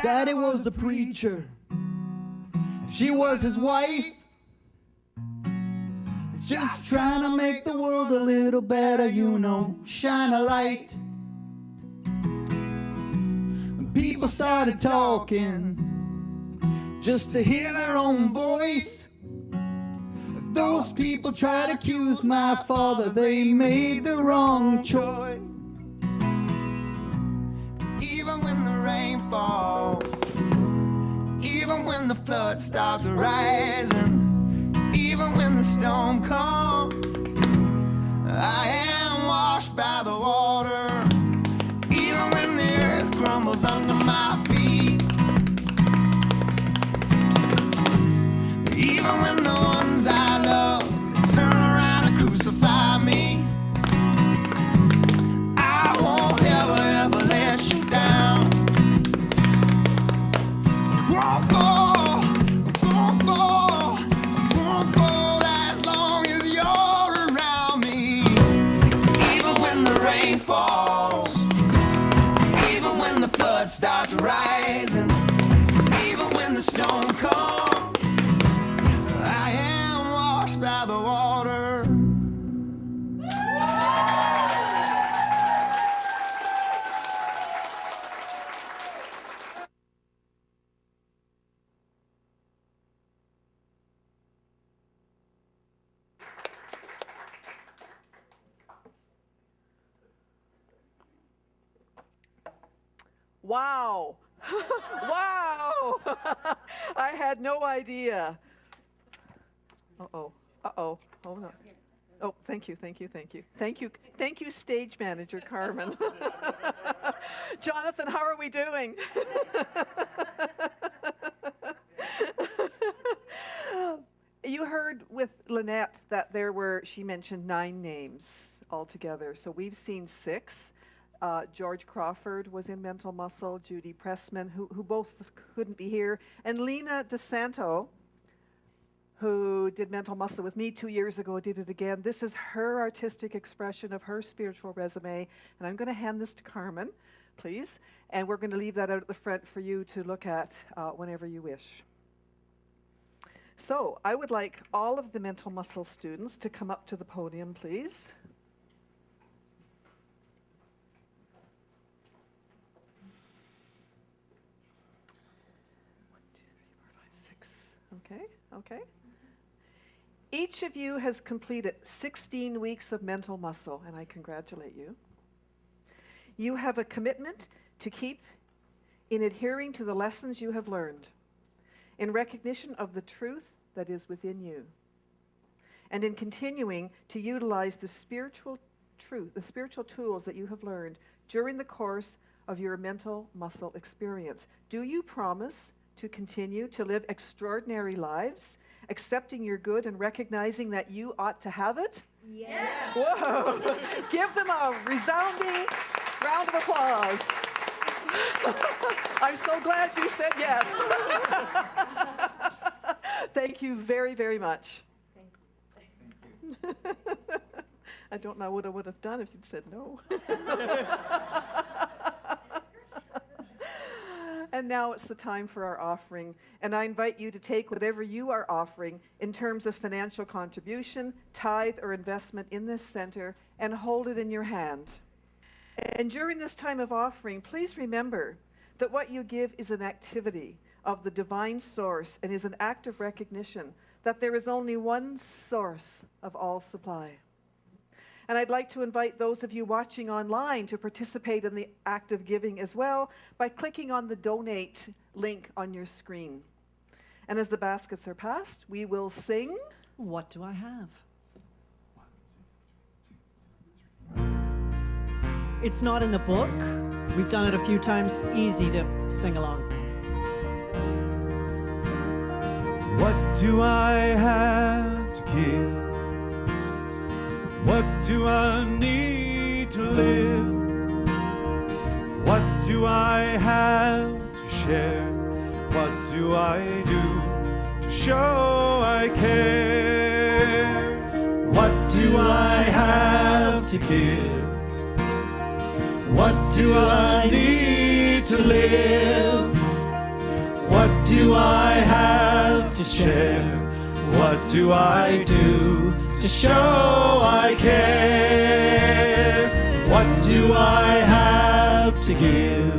Daddy was a preacher, she was his wife, just trying to make the world a little better, you know, shine a light. People started talking just to hear their own voice. Those people tried to accuse my father, they made the wrong choice. Even when the rain falls, even when the flood starts rising, even when the storm comes, I am washed by the water. Even when the earth crumbles under my feet, even when the ones I love turn around and crucify me, I won't ever, ever let you down. Won't go as long as you're around me. Even when the rain falls, even when the flood starts rising, 'cause even when the storm comes, I am washed by the water. Wow. Wow. I had no idea. Uh-oh. Uh-oh. Hold on. Oh, thank you, thank you, thank you. Thank you, thank you, stage manager Carmen. Jonathan, how are we doing? you heard with Lynette that she mentioned 9 names altogether. So we've seen 6. George Crawford was in Mental Muscle, Judy Pressman, who both couldn't be here, and Lena DeSanto, who did Mental Muscle with me 2 years ago, did it again. This is her artistic expression of her spiritual resume, and I'm going to hand this to Carmen, please, and we're going to leave that out at the front for you to look at whenever you wish. So I would like all of the Mental Muscle students to come up to the podium, please. Okay. Each of you has completed 16 weeks of Mental Muscle, and I congratulate you. You have a commitment to keep in adhering to the lessons you have learned, in recognition of the truth that is within you, and in continuing to utilize the spiritual truth, the spiritual tools that you have learned during the course of your Mental Muscle experience. Do you promise to continue to live extraordinary lives, accepting your good and recognizing that you ought to have it? Yes. Whoa. Give them a resounding round of applause. I'm so glad you said yes. Thank you very, very much. Thank you. I don't know what I would have done if you'd said no. And now it's the time for our offering. And I invite you to take whatever you are offering in terms of financial contribution, tithe, or investment in this center and hold it in your hand. And during this time of offering, please remember that what you give is an activity of the divine source and is an act of recognition that there is only one source of all supply. And I'd like to invite those of you watching online to participate in the act of giving as well by clicking on the donate link on your screen. And as the baskets are passed, we will sing, What Do I Have? It's not in the book. We've done it a few times. Easy to sing along. What do I have to give? What do I need to live? What do I have to share? What do I do to show I care? What do I have to give? What do I need to live? What do I have to share? What do I do to show I care? What do I have to give?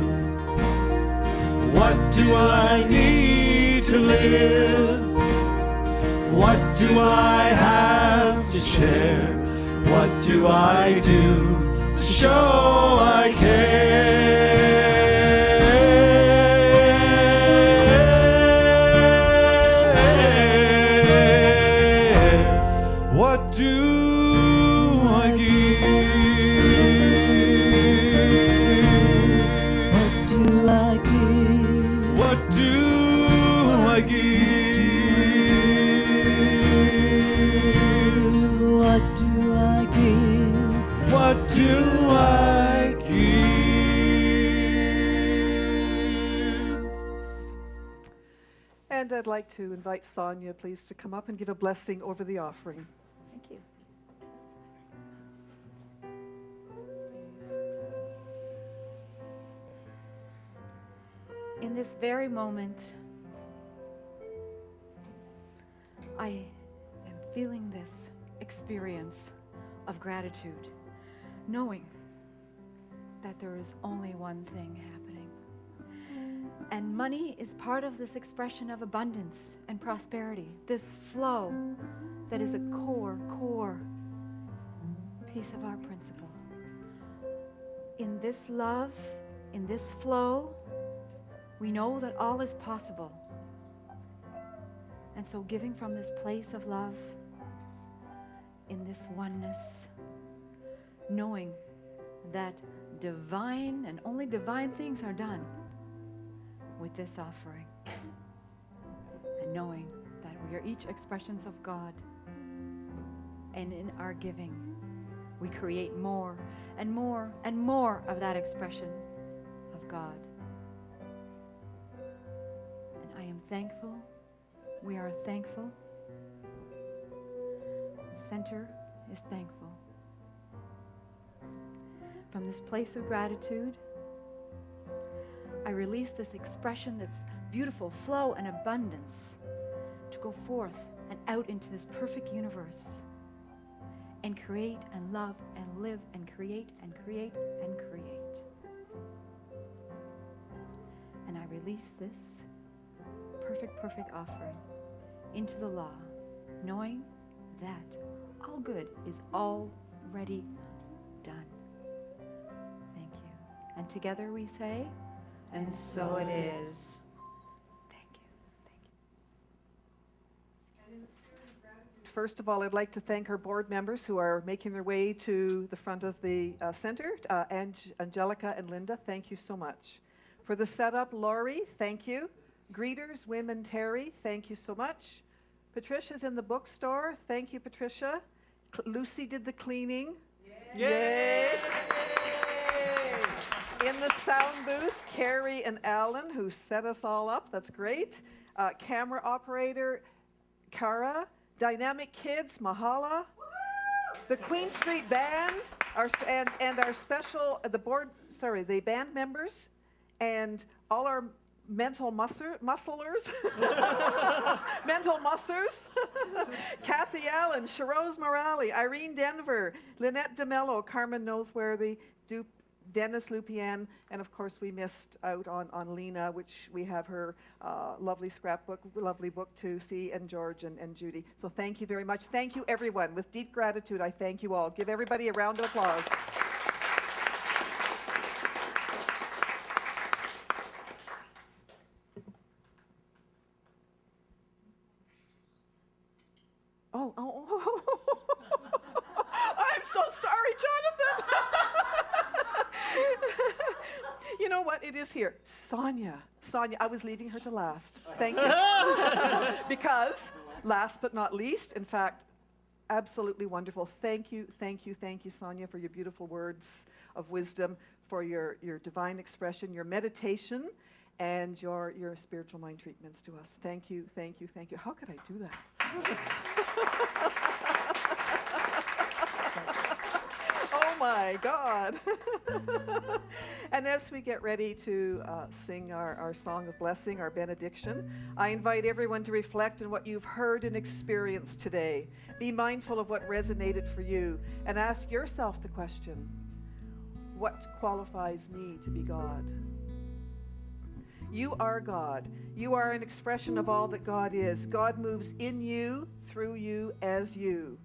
What do I need to live? What do I have to share? What do I do to show I care? What do I give? What do I give? What do I give? What do I give? What do I give? and I'd like to invite Sonia, please, to come up and give a blessing over the offering. Thank you. In this very moment, I am feeling this experience of gratitude, knowing that there is only one thing happening. And money is part of this expression of abundance and prosperity, this flow that is a core piece of our principle. In this love, in this flow, we know that all is possible. And so giving from this place of love, in this oneness, knowing that divine and only divine things are done with this offering, and knowing that we We are each expressions of God. And in our giving, we create more and more and more of that expression of God. And I am thankful. We are thankful. The center is thankful. From this place of gratitude, I release this expression that's beautiful, flow and abundance to go forth and out into this perfect universe and create and love and live and create and create and create. And I release this perfect offering into the law, knowing that all good is already done. Thank you. And together we say, and so it is. Thank you. First of all, I'd like to thank our board members who are making their way to the front of the center. Angelica and Linda, thank you so much. For the setup, Laurie, thank you. Greeters, Wim and Terry, thank you so much. Patricia's in the bookstore. Thank you, Patricia. Lucy did the cleaning. Yay! In the sound booth, Carrie and Alan, who set us all up. That's great. Camera operator, Cara. Dynamic Kids, Mahala. The Queen Street Band, and our special, the band members, and all our mental musclers, mental mussers, Kathy Allen, Sharose Morale, Irene Denver, Lynette DeMello, Carmen Noseworthy, Dennis Lupien, and of course we missed out on Lena, which we have her lovely scrapbook, lovely book to see, and George and Judy. So thank you very much. Thank you everyone. With deep gratitude, I thank you all. Give everybody a round of applause. Oh. I'm so sorry, Jonathan. You know what? It is here. Sonia, I was leaving her to last. Thank you. Because last but not least, in fact, absolutely wonderful. Thank you, Sonia, for your beautiful words of wisdom, for your divine expression, your meditation, and your spiritual mind treatments to us. Thank you. How could I do that? Oh my God. And as we get ready to sing our song of blessing, our benediction, I invite everyone to reflect on what you've heard and experienced today. Be mindful of what resonated for you and ask yourself the question, what qualifies me to be God? You are God. You are an expression of all that God is. God moves in you, through you, as you.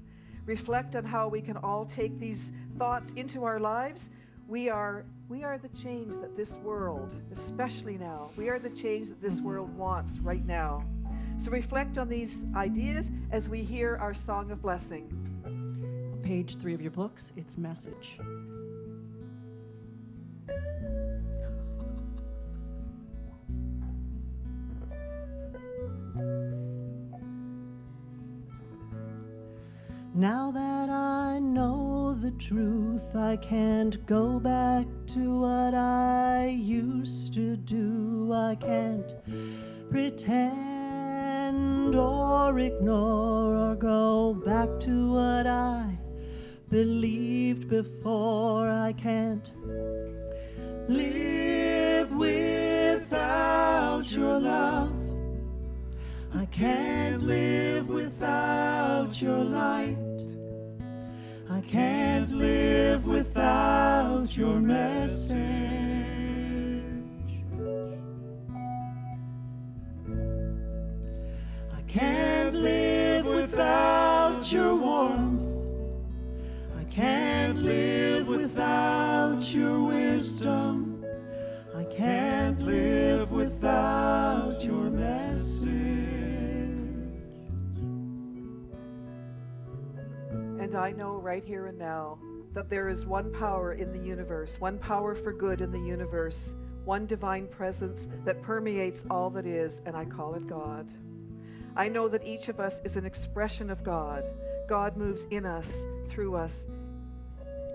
Reflect on how we can all take these thoughts into our lives. We are the change that this world, especially now, we are the change that this world wants right now. So reflect on these ideas as we hear our song of blessing. Page 3 of your books, it's Message. Now that I know the truth, I can't go back to what I used to do. I can't pretend or ignore or go back to what I believed before. I can't live without your love. I can't live without your light. I can't live without your message. I can't live without your warmth. I can't live without your wisdom. I can't live without your message. And I know right here and now that there is one power in the universe, one power for good in the universe, one divine presence that permeates all that is, and I call it God. I know that each of us is an expression of God. God moves in us, through us,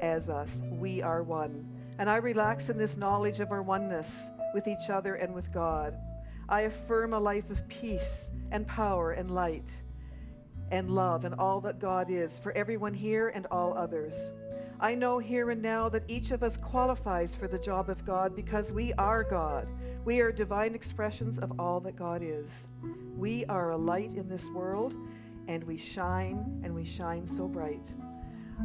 as us. We are one. And I relax in this knowledge of our oneness with each other and with God. I affirm a life of peace and power and light and love and all that God is for everyone here and all others. I know here and now that each of us qualifies for the job of God because we are God. We are divine expressions of all that God is. We are a light in this world, and we shine so bright.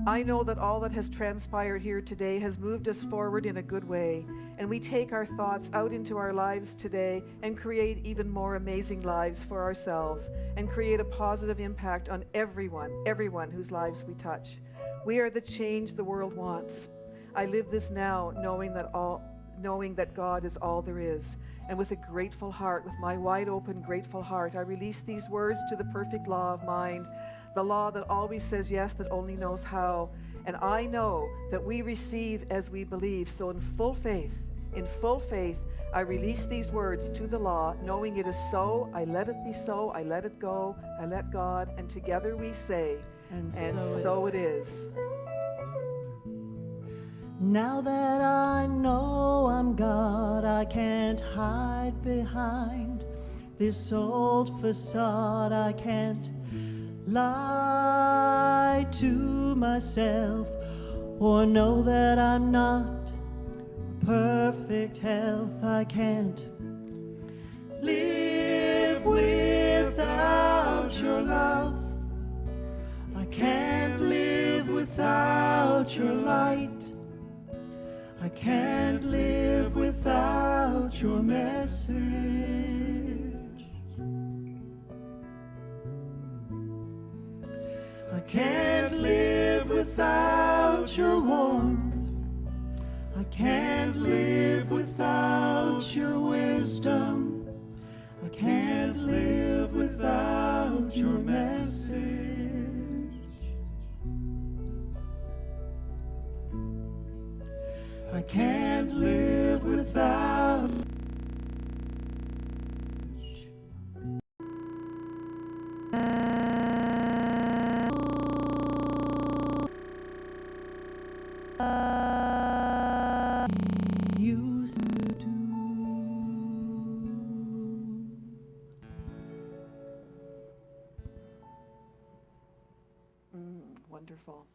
I know that all that has transpired here today has moved us forward in a good way, and we take our thoughts out into our lives today and create even more amazing lives for ourselves and create a positive impact on everyone whose lives we touch. We are the change the world wants. I live this now knowing that God is all there is. And with a grateful heart, with my wide open, grateful heart, I release these words to the perfect law of mind, the law that always says yes, that only knows how. And I know that we receive as we believe. So in full faith, I release these words to the law, knowing it is so. I let it be so. I let it go. I let God. And together we say, and so it is. Now that I know I'm God, I can't hide behind this old facade. I can't lie to myself or know that I'm not perfect health. I can't live without your love. I can't live without your light. I can't live without your message. I can't live without your warmth. I can't live without your wisdom. I can't live without your message. I can't live without used to do. Wonderful.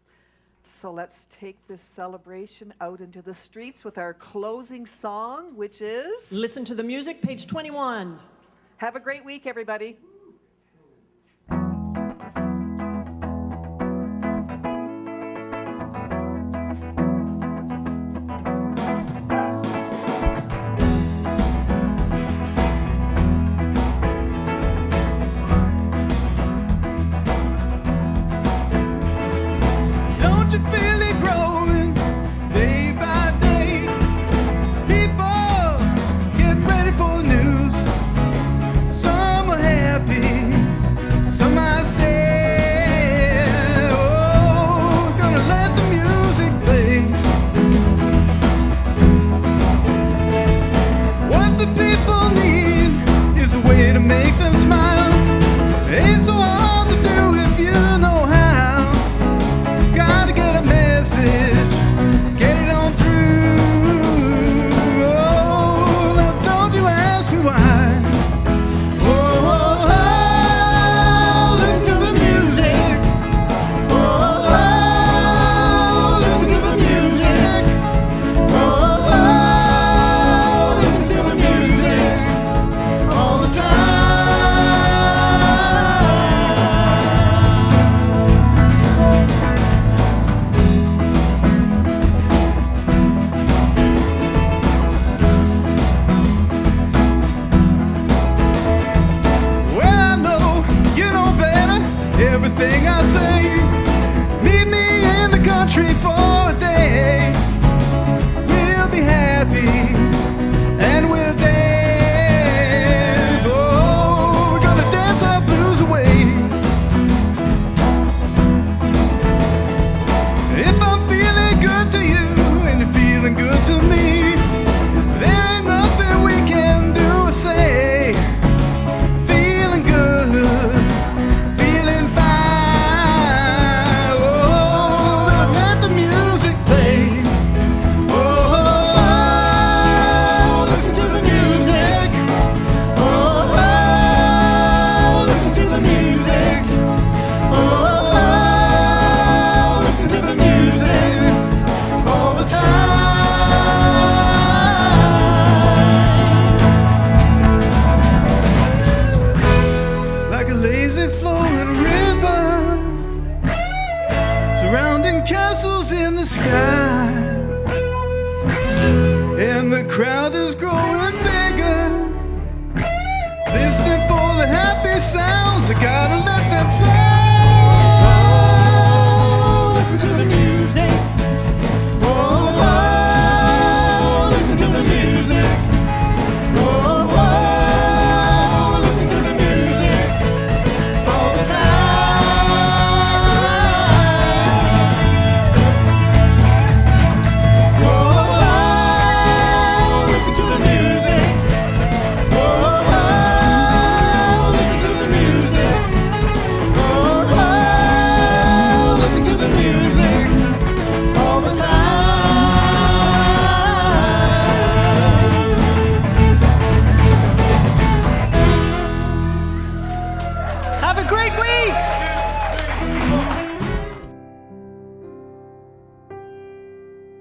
So let's take this celebration out into the streets with our closing song, which is... Listen to the music, page 21. Have a great week, everybody.